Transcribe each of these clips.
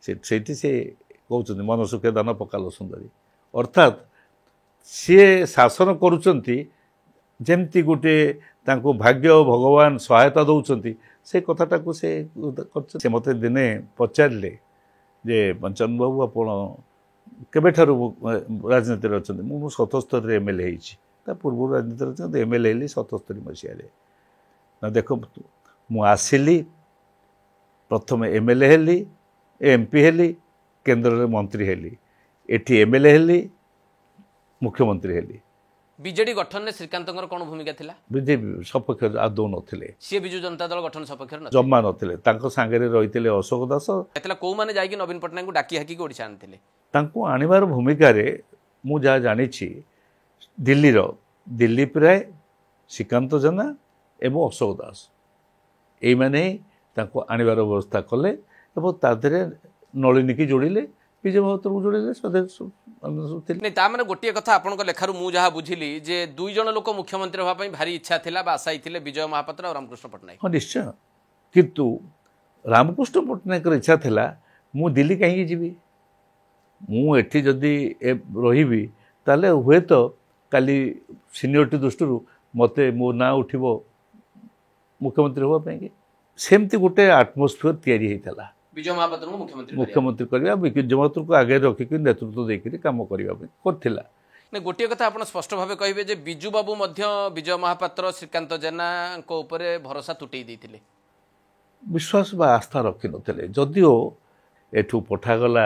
ସେଇଠି ସେ କହୁଛନ୍ତି ମନ ସୁଖେ ଦାନ ପକାଲ ସୁନ୍ଦରୀ ଅର୍ଥାତ୍ ସିଏ ଶାସନ କରୁଛନ୍ତି ଯେମିତି ଗୋଟେ ତାଙ୍କୁ ଭାଗ୍ୟ ଭଗବାନ ସହାୟତା ଦେଉଛନ୍ତି ସେ କଥାଟାକୁ ସେ କରିଛନ୍ତି। ସେ ମୋତେ ଦିନେ ପଚାରିଲେ ଯେ ପଞ୍ଚମ ବାବୁ ଆପଣ କେବେଠାରୁ ରାଜନୀତିରେ ଅଛନ୍ତି? ମୁଁ 77ରେ MLA ହେଇଛି। ତା ପୂର୍ବରୁ ରାଜନୀତିରେ ଅଛନ୍ତି, MLA ହେଲି 77 ମସିହାରେ। ନା ଦେଖନ୍ତୁ ମୁଁ ଆସିଲି ପ୍ରଥମେ MLA ହେଲି, MP ହେଲି, କେନ୍ଦ୍ରରେ ମନ୍ତ୍ରୀ ହେଲି, ଏଠି MLA ହେଲି, ମୁଖ୍ୟମନ୍ତ୍ରୀ ହେଲି। ବିଜେଡି ଗଠନରେ ଶ୍ରୀକାନ୍ତଙ୍କର କ'ଣ ଭୂମିକା ଥିଲା? ବିଜେପି ସପକ୍ଷ ଆଦୌ ନଥିଲେ। ସିଏ ବିଜୁ ଜନତା ଦଳ ଗଠନ ସପକ୍ଷରେ ଜମା ନଥିଲେ। ତାଙ୍କ ସାଙ୍ଗରେ ରହିଥିଲେ ଅଶୋକ ଦାସ। କୋଉମାନେ ଯାଇକି ନବୀନ ପଟ୍ଟନାୟକଙ୍କୁ ଡାକି ହାକିକି ଓଡ଼ିଶା ଆଣିଥିଲେ? ତାଙ୍କୁ ଆଣିବାର ଭୂମିକାରେ ମୁଁ ଯାହା ଜାଣିଛି ଦିଲ୍ଲୀପ ରାୟ, ଶ୍ରୀକାନ୍ତ ଜେନା ଏବଂ ଅଶୋକ ଦାସ ଏଇମାନେ ତାଙ୍କୁ ଆଣିବାର ବ୍ୟବସ୍ଥା କଲେ ଏବଂ ତା ଦେହରେ ନଳିନୀକି ଯୋଡ଼ିଲେ, ବିଜୟ ମହାପାତ୍ରଙ୍କୁ ଯୋଡ଼ିଲେ। ତା ମାନେ ଗୋଟିଏ କଥା ଆପଣଙ୍କ ଲେଖାରୁ ମୁଁ ଯାହା ବୁଝିଲି ଯେ 2 ଜଣ ଲୋକ ମୁଖ୍ୟମନ୍ତ୍ରୀ ହେବା ପାଇଁ ଭାରି ଇଚ୍ଛା ଥିଲା ବା ଆଶାୟୀ ଥିଲେ, ବିଜୟ ମହାପାତ୍ର ଆଉ ରାମକୃଷ୍ଣ ପଟ୍ଟନାୟକ। ହଁ ନିଶ୍ଚୟ, କିନ୍ତୁ ରାମକୃଷ୍ଣ ପଟ୍ଟନାୟକର ଇଚ୍ଛା ଥିଲା ମୁଁ ଦିଲ୍ଲୀ କାହିଁକି ଯିବି, ମୁଁ ଏଠି ଯଦି ରହିବି ତାହେଲେ ହୁଏତ କାଲି ସିନିୟରିଟି ଦୃଷ୍ଟିରୁ ମୋତେ ମୋ ନାଁ ଉଠିବ ମୁଖ୍ୟମନ୍ତ୍ରୀ ହେବା ପାଇଁକି। ସେମିତି ଗୋଟେ ଆଟମୋସ୍ଫିୟର ତିଆରି ହେଇଥିଲା ବିଜୟ ମହାପାତ୍ରଙ୍କୁ ମୁଖ୍ୟମନ୍ତ୍ରୀ କରିବା, ବିଜୟ ମହାପାତ୍ରଙ୍କୁ ଆଗରେ ରଖିକି ନେତୃତ୍ୱ ଦେଇକରି କାମ କରିବା ପାଇଁ କରିଥିଲା। ଗୋଟିଏ କଥା ଆପଣ ସ୍ପଷ୍ଟ ଭାବେ କହିବେ ଯେ ବିଜୁ ବାବୁ ମଧ୍ୟ ବିଜୟ ମହାପାତ୍ର, ଶ୍ରୀକାନ୍ତ ଜେନାଙ୍କ ଉପରେ ଭରସା ତୁଟେଇ ଦେଇଥିଲେ, ବିଶ୍ୱାସ ବା ଆସ୍ଥା ରଖିନଥିଲେ। ଯଦିଓ ଏଠୁ ପଠାଗଲା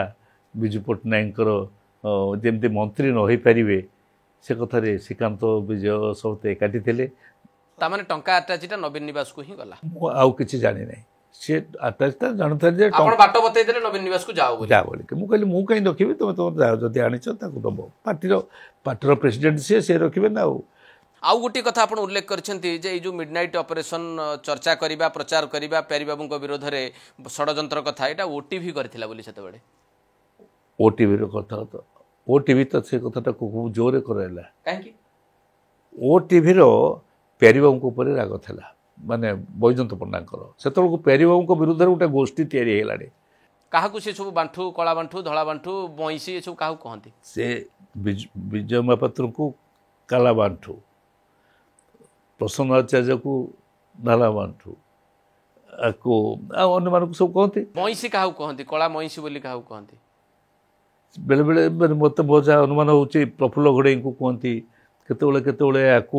ବିଜୁ ପଟ୍ଟନାୟକଙ୍କର ଯେମିତି ମନ୍ତ୍ରୀ ନ ହୋଇପାରିବେ ସେ କଥାରେ ଶ୍ରୀକାନ୍ତ ବିଜୟ ସମସ୍ତେ ଏକାଠି ଥିଲେ। ତାମାନେ ଟଙ୍କା ଆଟାଚିଟା ନବୀନ ନିବାସକୁ ହିଁ ଗଲା। ମୁଁ ଆଉ କିଛି ଜାଣିନାହିଁ। ସେ ଆଟାଚଟା ଜାଣୁଥାଏ ଯେ ଆପଣ ବାଟ ବତେଇ ଦେଲେ ନବୀନ ନିବାସକୁ ଯାଅ ବୋଲି। ମୁଁ କହିଲି ମୁଁ କାହିଁ ରଖିବି, ତମର ଯାଅ, ଯଦି ଆଣିଛ ତାକୁ ଦେବ। ପାର୍ଟିର ପ୍ରେସିଡେଣ୍ଟ ସେ ରଖିବେ ନା। ଆଉ ଗୋଟିଏ କଥା ଆପଣ ଉଲ୍ଲେଖ କରିଛନ୍ତି ଯେ ଏଇ ଯେଉଁ ମିଡନାଇଟ୍ ଅପରେସନ୍ ଚର୍ଚ୍ଚା କରିବା, ପ୍ରଚାର କରିବା ପ୍ୟାରୀବାବୁଙ୍କ ବିରୋଧରେ ଷଡ଼ଯନ୍ତ୍ର କଥା, ଏଇଟା OTV କରିଥିଲା ବୋଲି ସେତେବେଳେ। OTVର କଥା ତ OTV ତ ସେ କଥାଟାକୁ ଖୁବ୍ ଜୋରରେ କରାଇଲା। କାହିଁକି? OTVର ପ୍ୟାରୀବାବୁଙ୍କ ଉପରେ ରାଗ ଥିଲା, ମାନେ ବୈଜୟନ୍ତ ପଣ୍ଡାଙ୍କର। ସେତେବେଳକୁ ପ୍ୟାରୀବାବୁଙ୍କ ବିରୁଦ୍ଧରେ ଗୋଟେ ଗୋଷ୍ଠୀ ତିଆରି ହେଇଗଲାଣି। କାହାକୁ ସେ ସବୁ ବାଣ୍ଠୁ, କଳା ବାଣ୍ଠୁ, ଧଳା ବାଣ୍ଠୁ, ମଇଁଷି ଏସବୁ କାହାକୁ କହନ୍ତି? ସେ ବିଜୟ ମହାପାତ୍ରଙ୍କୁ କାଲା ବାଣ୍ଠୁ, ପ୍ରସନ୍ନ ଆଚାର୍ଯ୍ୟକୁ ଧଳା ବାଣ୍ଠୁ, ଆଉ ଅନ୍ୟମାନଙ୍କୁ ସବୁ କହନ୍ତି। ମଇଁଷି କାହାକୁ କହନ୍ତି? କଳା ମଇଁଷି ବୋଲି କାହାକୁ କହନ୍ତି? ବେଳେବେଳେ ମୋତେ ଯାହା ଅନୁମାନ ହେଉଛି ପ୍ରଫୁଲ୍ଲ ଘଡ଼େଇଙ୍କୁ କୁହନ୍ତି, କେତେବେଳେ ୟାକୁ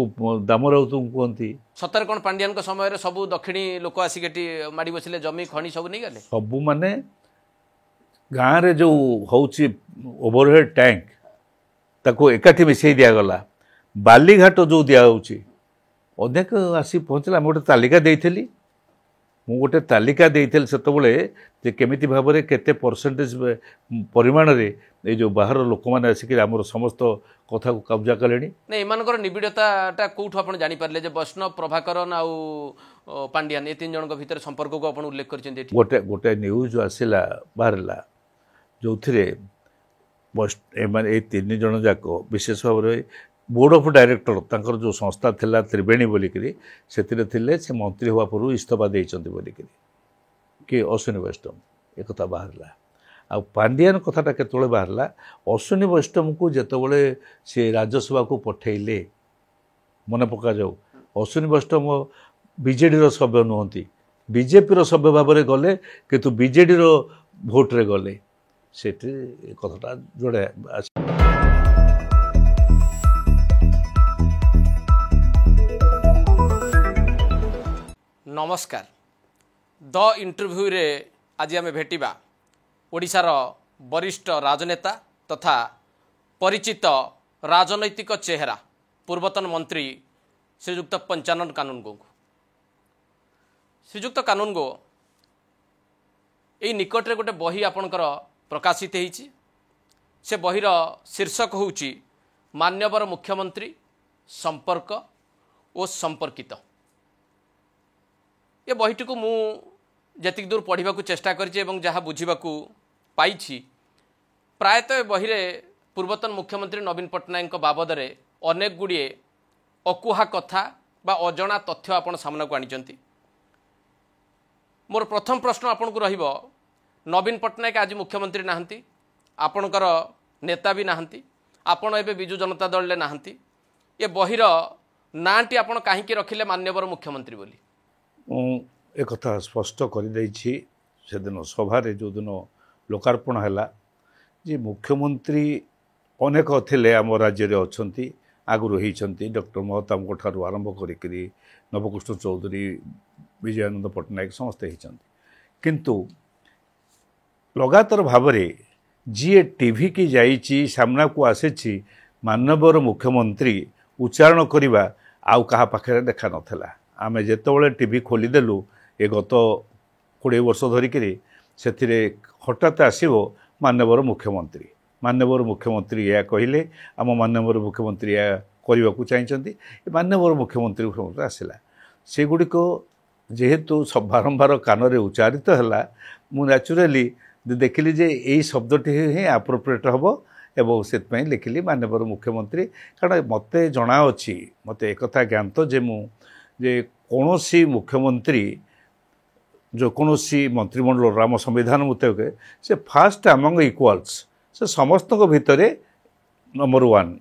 ଦାମ ରାଉତଙ୍କୁ କୁହନ୍ତି। ସତରେ କ'ଣ ପାଣ୍ଡିଆନଙ୍କ ସମୟରେ ସବୁ ଦକ୍ଷିଣୀ ଲୋକ ଆସିକି ଏଠି ମାଡ଼ି ବସିଲେ, ଜମି ଖଣି ସବୁ ନେଇଗଲେ? ସବୁ ମାନେ ଗାଁରେ ଯେଉଁ ହେଉଛି ଓଭରହେଡ୍ ଟ୍ୟାଙ୍କ ତାକୁ ଏକାଠି ମିଶାଇ ଦିଆଗଲା। ବାଲିଘାଟ ଯେଉଁ ଦିଆହେଉଛି ଅନେକ ଆସି ପହଞ୍ଚିଲା। ମୁଁ ଗୋଟେ ତାଲିକା ଦେଇଥିଲି ସେତେବେଳେ ଯେ କେମିତି ଭାବରେ କେତେ ପରସେଣ୍ଟେଜ ପରିମାଣରେ ଏଇ ଯେଉଁ ବାହାର ଲୋକମାନେ ଆସିକି ଆମର ସମସ୍ତ କଥାକୁ କବ୍ଜା କଲେଣି। ନା ଏମାନଙ୍କର ନିବିଡ଼ତାଟା କେଉଁଠୁ ଆପଣ ଜାଣିପାରିଲେ ଯେ ବୈଷ୍ଣବ, ପ୍ରଭାକରନ ଆଉ ପାଣ୍ଡିଆନ ଏ 3 ଜଣଙ୍କ ଭିତରେ ସମ୍ପର୍କକୁ ଆପଣ ଉଲ୍ଲେଖ କରିଛନ୍ତି? ଗୋଟେ ନ୍ୟୁଜ୍ ବାହାରିଲା ଯେଉଁଥିରେ ଏମାନେ ଏଇ 3 ଜଣ ଯାକ ବିଶେଷ ଭାବରେ ବୋର୍ଡ଼ ଅଫ୍ ଡାଇରେକ୍ଟର ତାଙ୍କର ଯେଉଁ ସଂସ୍ଥା ଥିଲା ତ୍ରିବେଣୀ ବୋଲିକିରି ସେଥିରେ ଥିଲେ, ସେ ମନ୍ତ୍ରୀ ହେବା ପୂର୍ବରୁ ଇସ୍ତଫା ଦେଇଛନ୍ତି ବୋଲିକିରି କି ଅଶ୍ୱିନୀ ବୈଷ୍ଣବ ଏକଥା ବାହାରିଲା। ଆଉ ପାଣ୍ଡିଆନ କଥାଟା କେତେବେଳେ ବାହାରିଲା, ଅଶ୍ୱିନୀ ବୈଷ୍ଣବଙ୍କୁ ଯେତେବେଳେ ସେ ରାଜ୍ୟସଭାକୁ ପଠାଇଲେ, ମନେ ପକାଯାଉ ଅଶ୍ୱିନୀ ବୈଷ୍ଣବ ବିଜେଡ଼ିର ସଭ୍ୟ ନୁହନ୍ତି, ବିଜେପିର ସଭ୍ୟ ଭାବରେ ଗଲେ, କିନ୍ତୁ ବିଜେଡ଼ିର ଭୋଟରେ ଗଲେ। ସେଠି କଥାଟା ଯୋଡ଼େ ଆସ। ନମସ୍କାର। ଦ ଇଣ୍ଟରଭ୍ୟୁରେ ଆଜି ଆମେ ଭେଟିବା ଓଡ଼ିଶାର ବରିଷ୍ଠ ରାଜନେତା ତଥା ପରିଚିତ ରାଜନୈତିକ ଚେହେରା ପୂର୍ବତନ ମନ୍ତ୍ରୀ ଶ୍ରୀଯୁକ୍ତ ପଞ୍ଚାନନ କାନୁନଗୋଙ୍କୁ। ଶ୍ରୀଯୁକ୍ତ କାନୁନଗୋ, ଏଇ ନିକଟରେ ଗୋଟେ ବହି ଆପଣଙ୍କର ପ୍ରକାଶିତ ହେଇଛି। ସେ ବହିର ଶୀର୍ଷକ ହେଉଛି ମାନ୍ୟବର ମୁଖ୍ୟମନ୍ତ୍ରୀ, ସମ୍ପର୍କ ଓ ସମ୍ପର୍କିତ। ଏ ବହିଟିକୁ ମୁଁ ଯେତିକି ଦୂର ପଢ଼ିବାକୁ ଚେଷ୍ଟା କରିଛି ଏବଂ ଯାହା ବୁଝିବାକୁ ପାଇଛି, ପ୍ରାୟତଃ ଏ ବହିରେ ପୂର୍ବତନ ମୁଖ୍ୟମନ୍ତ୍ରୀ ନବୀନ ପଟ୍ଟନାୟକଙ୍କ ବାବଦରେ ଅନେକ ଗୁଡ଼ିଏ ଅକୁହା କଥା ବା ଅଜଣା ତଥ୍ୟ ଆପଣ ସାମ୍ନାକୁ ଆଣିଛନ୍ତି। ମୋର ପ୍ରଥମ ପ୍ରଶ୍ନ ଆପଣଙ୍କୁ ରହିବ, नवीन पट्टनायक आज मुख्यमंत्री नाहंती आपणकर नेता भी नाहंती आपण एबे बिजु जनता दल ले नाहंती ये बहिर नाटी आपण काहींकी रखिले मान्यवर मुख्यमंत्री बोली एक कथा स्पष्ट कर से दिन सभा जो दिन लोकार्पण है जे मुख्यमंत्री अनेक थिले आम राज्य में अच्छा आगुरी होती डॉक्टर महताम ठार आरंभ करी नवकृष्ण चौधरी विजयानंद पट्टनायक समस्ते होती किंतु लगातार भाव जी टीवी की जाइए सामना को आसी मानवर मुख्यमंत्री उच्चारण करवा आउ कहा पाखे देखा नाला आम जिते टीवी खोलीदेलु ये गत 20 वर्ष धरिक से हठात आसो मानवर मुख्यमंत्री या कहले आम मानवर मुख्यमंत्री या करने को चाहिए मानवर मुख्यमंत्री आसला से गुड़िक जेहेतु बारंबार कान में उच्चारित है मु न्याचुराली देखिली जे यही शब्दटी ही एप्रोप्रिएट हम एवं से लिखिली मानवर मुख्यमंत्री कारण मत जना अच्छी मत एक ज्ञात जे जे कौन मुख्यमंत्री जो कौन मंत्रिमंडल आम संविधान मुताबिक से फास्ट अमंग इक्वाल्स से समस्त भितर नंबर 1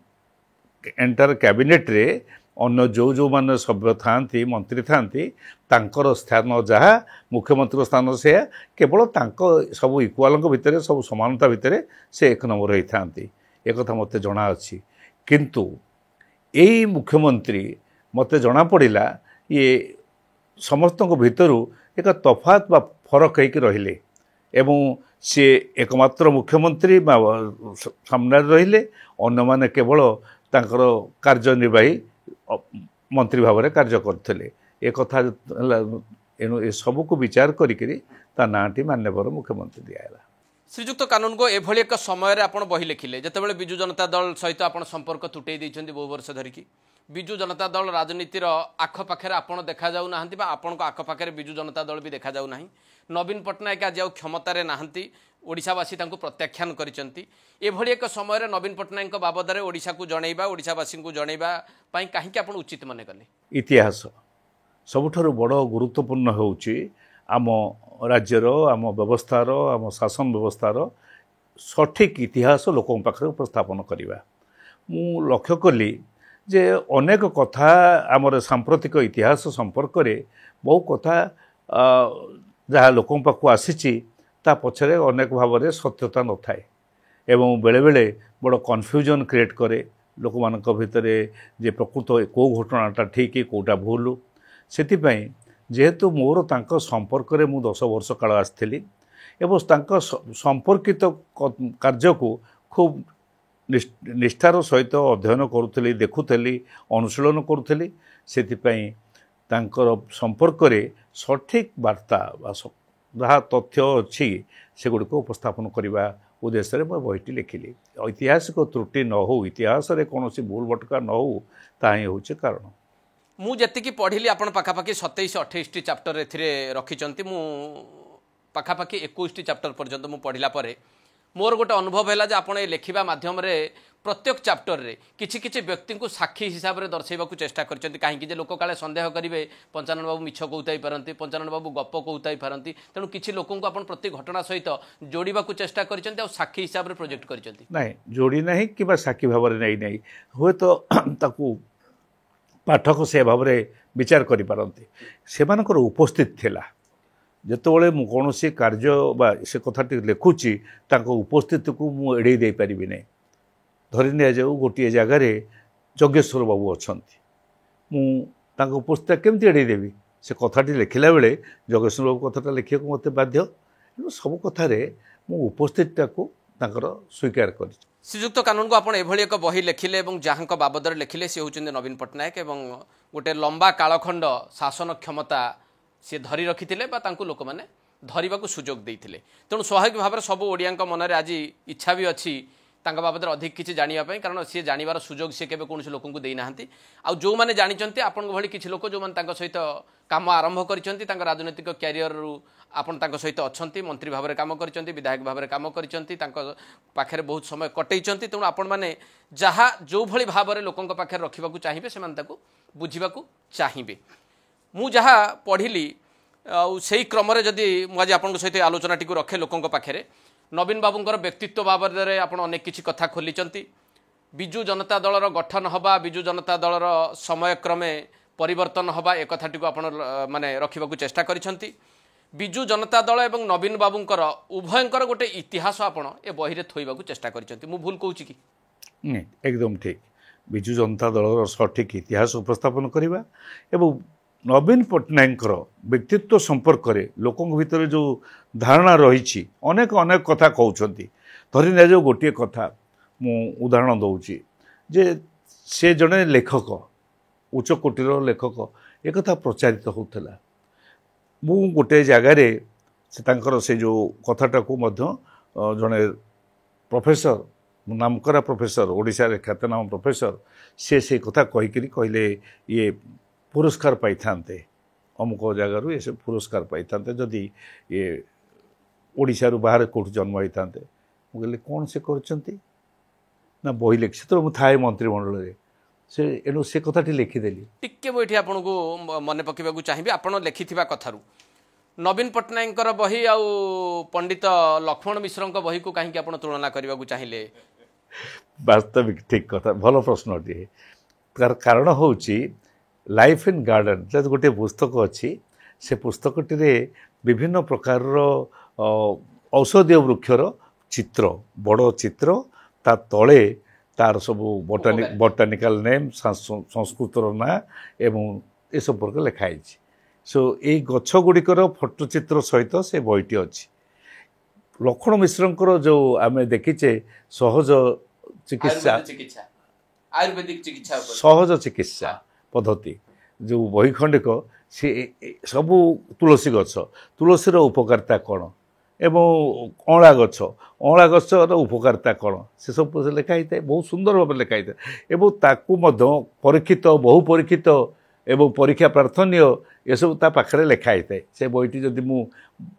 एंटायर कैबिनेट रे अन्य जो मान सभ्य था मंत्री था स्थान जहाँ मुख्यमंत्री स्थान से केवल सब इक्वाल भितर सब समानता भितर से 1 नंबर होता एक मत जना अच्छी किंतु यही मुख्यमंत्री मत जना पड़ा ये समस्त भितर एक तफात बा फरक होकर रहिले एवं सी एकमात्र मुख्यमंत्री सामने रहिले अन्य माने केवल तांकर कार्यनिर्वाही मंत्री भाव में कार्य करते एक एणु ए सब को विचार करी नाटी मान्यवर मुख्यमंत्री दिया श्रीजुक्त कानून को एभली एक समय आप बही लिखिले जितेबाला बिजु जनता दल सहित आप संपर्क तुटई देइछन्ति बहु वर्ष धरिकी बिजु जनता दल राजनीतिर आखपाखे आपण देखा जाऊ नाहंती बा आपण को आखपाखे बिजु जनता दल भी देखा जाऊ नाही नवीन पट्टनायक आज आउ क्षमतार नाहंती ओडिशावासी तांको प्रत्याख्यान करिसंती एभली एक समय नवीन पट्टनायक बाबद ओडिशा को जनइबा ओडिशावासी को जनइबा पई काहेकि आपण उचित माने कले इतिहास सबुठारु बड़ गुरुत्वपूर्ण होउची आम राज्यर आम व्यवस्थार आम शासन व्यवस्थार सठिक इतिहास लोकों पाखरे उपस्थापन करवा मु लक्ष्य कली जे अनेक कथा आमर सांप्रतिक इतिहास संपर्क में बहु कथा जहाँ लोकों पाखु आसी ता पछरे अनेक भाव में सत्यता न थाए एवं बेले बेले बड़ कन्फ्यूजन क्रिएट करे लोक मान भितर जे प्रकृत कौ घटनाटा ठीक कौटा भूल से जेहेतु मोर तांको संपर्क में मु 10 वर्ष काल आसली एवं तांको संपर्कित कार्य को खूब निष्ठार सहित अध्ययन करुली देखुली अनुशीलन करुली से संपर्क में सठिक वार्ता जहाँ तथ्य अच्छी से गुड़ को उपस्थापन करने उद्देश्य मैं बहीटी लिखिली ऐतिहासिक त्रुटि न हो इतिहास रे कौन भूल भटका न हो ताही हूँ कारण मुझे पढ़ी आपण पाखापाखि 27-28 चैप्टर रखिंट मु पाखापाखि 21 चैप्टर पर्यंत मु पढ़ला मोर गोटे अनुभव है आप लिखा मध्यम प्रत्येक चैप्टर रे किछि किछि व्यक्ति को साक्षी हिसाब से दर्शाइबा चेष्टा करछन्ति कहीं लोक काले संदेह करेंगे पंचानन बाबू मिछ कहताई पारती पंचानन बाबू गप कहताई पारती तेणु किछि लोकों को आपण प्रति घटना सहित जोड़िबा चेष्टा करछन्ति आ साक्षी हिसाब से प्रोजेक्ट करछन्ति नहीं जोड़ी नहीं कि साक्षी भाव में नहीं नहीं हुए तो ताकू पाठक से भाव में विचार करिपारନ୍ତି सेमानकर उपस्थित थिला जेतोबळे मु कोनोसी कार्य बा से कथाटी लिखुची ताको उपस्थिति को मु एड़े दे परिबि नै धरि निया जाऊ गोटे जगार जगेश्वर बाबू अच्छा मुझे उपस्थित केमती एड़े देवी से कथाटी लिखला बेले जगेश्वर बाबू कथाटा लिखा मत बाध्य सब कथार मु उपस्थितटा को स्वीकार कर श्रीजुक्त कानून को आपण एभली एक बही लिखिले जहाँ बाबद लिखिले सी होउछन्ते नवीन पट्टनायक एवं गोटे लंबा कालखंड शासन क्षमता सी धरी रखिथिले बा तांको लोक माने धरिबाकू सुजोग देइथिले तेणु स्वाभाविक भाव में सब ओडिया मन में आज इच्छा भी अच्छी तांका बाबद अधिक किसी जानापी कारण सी जानवर सुजोग सी केबे कौन लोक देना आउ जो मैंने जानते आपण भली किसी लोक जो मैंने सहित काम आरंभ करछन्ति तांका राजनीतिक क्यारियर रु आपण तांका सहित अच्छन्ति मंत्री भाव में काम करछन्ति विधायक भाव में काम करछन्ति तांका पाखरे बहुत समय कटैछन्ति तेणु आपण माने जहाँ जो भली भाव में लोकंक पाखरे रखिबाकू चाहिबे सेमान ताकू बुझिबाकू चाहिबे मु जहाँ पढ़िली सेही क्रम जदि मुझे आपन सहित आलोचना टी रखे लोकों पाखे नवीन बाबूंकर व्यक्तित्व बाबद आप अनेक किसी कथा खोली विजु जनता दलर गठन हवा विजु जनता दलर समय क्रमे परिवर्तन हवा एक कथाटी को आपण माने रखा चेष्टा करिसेंती विजु जनता दल एवं नवीन बाबूंकर उभयंकर गोटे इतिहास आपण ए बही थोइबा चेष्टा करिसेंती मु भूल कहूँ कि एकदम ठीक विजु जनता दलर सठिक इतिहास उपस्थापन करवा एवं नवीन पट्टनायक व्यक्तित्व संपर्क में लोकों भितर जो धारणा रही अनेक अनेक कथा कहते धरी नि जो गोटे कथा मु उदाहरण दूची जे से जड़े लेखक उच्च कोटीर लेखक एक प्रचारित होता मु गोटे जगार से जो कथाटा को जड़े प्रोफेसर नामकरा प्रोफेसर ओडिशा रे ख्यातनाम प्रोफेसर से कथा कहीकि कहले ये पुरस्कार पाई थांते अमुक जगार ये पुरस्कार पाई थांते जदि ये ओडिशा रु बाहर कोठ जन्म होई थांते मु कहले कौन से करचंती ना बही लिखि तो थाए मंत्रिमंडल से एणु से कथाटी लिखिदेली टिके बैठी आपन को मन पकेबा चाहिए आपन लिखिथिबा कथारू नवीन पट्टनायक बही आउ पंडित लक्ष्मण मिश्र बही को कहीं आप तुलना करने चाहिए वास्तविक ठीक कथा भल प्रश्न टे तार कारण हूँ लाइफ इन गार्डन जब गोटे पुस्तक अच्छी से पुस्तकटी विभिन्न प्रकार औषधीय वृक्षर चित्र बड़ चित्र ता तले तार सब बोटानिकल नेम संस्कृतर ना एवं ए संपर्क लिखाई सो ये गछ गुड़िकर फोटोचित्र सहित से बहीटी अच्छी लक्ष्मण मिश्र जो आम देखीचे सहज चिकित्सा आयुर्वेदिक चिकित्सा सहज चिकित्सा पद्धति जो बही खंडिक सी सबू तुलसी गछ तुलसीर उपकारिता कौन एवं अँला गछर उपकारिता कौन से सब लिखाई था बहुत सुंदर भाव लिखाई था एवं ताकू परीक्षित बहु परीक्षित एवं परीक्षा प्रार्थनीय ये सब ता पाखरे लिखाई थाए से बहीटी जदि मु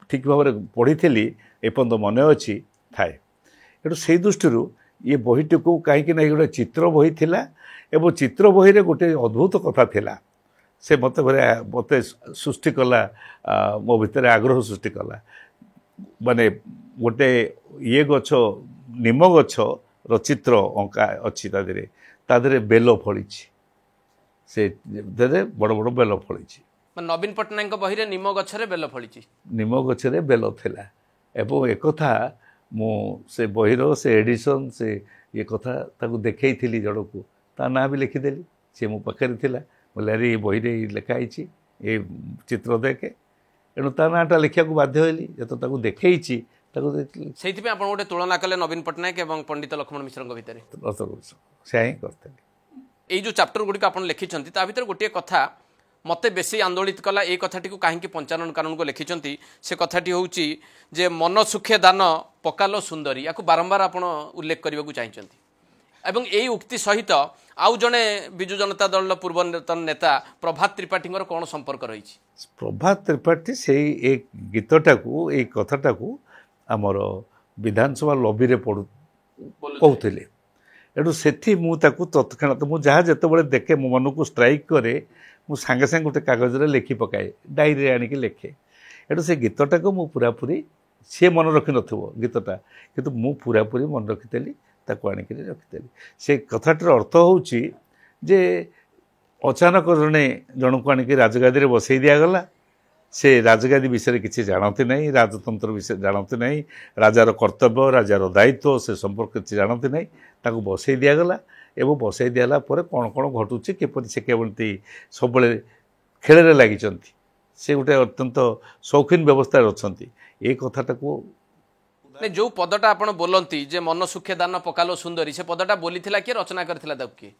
ठीक भाव पढ़ी थी एपर्यंत मन अच्छी थाए एटू से दृष्टि ये बहीटी को कहीं गोटे चित्र बही थिला एवं चित्र बही गोटे अद्भुत कथा थिला से मत मत सृष्टि कला मो भितर आग्रह सृष्टि कला माने गोटे ये गछ निम गछर चित्र अंका अच्छी तादे बेल फड़ी से बड़ बड़ बेल फड़ी नवीन पट्टनायक बही निम गछरे बेल फड़ी निम गछरे बेल थिला एवं एक कथा मु से बहीर से एडिशन से ये कथा ताकू देखई थी जड़ को ता ना भी लिखिदेली सी मो पाखे थिला बोले अरे ये बही लिखाई ये चित्र देखे एणु ता नाटा लिखा बाध्य होली जो ताकू देखई से गोटे तुलना कले नवीन पट्टनायक और पंडित लक्ष्मण मिश्र भितर से करते ये जो चैप्टर गुड़िक आप लिखिं ता भर गोटे कथा मते बेसी आंदोलित कला ये कथाटी को कहीं पंचानन कानून को लिखिं से कथाटी हूँ जे मन सुखे दान पकालो सुंदरी या बारंबार आप उल्लेख करने को चाहिए एवं यही उक्ति सहित आउ जड़े विजु जनता दल पूर्वतन नेता प्रभात त्रिपाठी कौन संपर्क रही प्रभात त्रिपाठी से एक गीतटा को एक कथाटा को आमर विधानसभा लॉबी रे पढ़ु कहते एटू से तत्क्षणात मुझे जिते देखे मो मन को स्ट्राइक करे मु सांगे सांगे गोटे कागज रे लिखि पकाए डायरी आनिकी लिखे एटू से गीतटा को मु पूरापूरी सी मन रखी नथिबो गीतटा किंतु मु पूरापूरी मन रखिदेली ताको आनिकी रखिदेली से कथाटर अर्थ होउची जे अचानक जन को आनिकी राजगादी रे बसई दियागला से राजगादी विषय किसी जानते नहीं राजतंत्र विषय जानते नहीं राजार कर्तव्य राजार दायित्व से संपर्क किसी जानते नहीं ताको बसई दियागला एवं बसई दिला कौन कौन घटुची किपरि से केमती सब खेल लगी से गोटे अत्यंत शौकीन व्यवस्था अच्छा ये कथाटा को जो पदटा आप बोलती जे मन सुखे दान पकालो सुंदरी से पदटा बोली किए रचना करथिला किए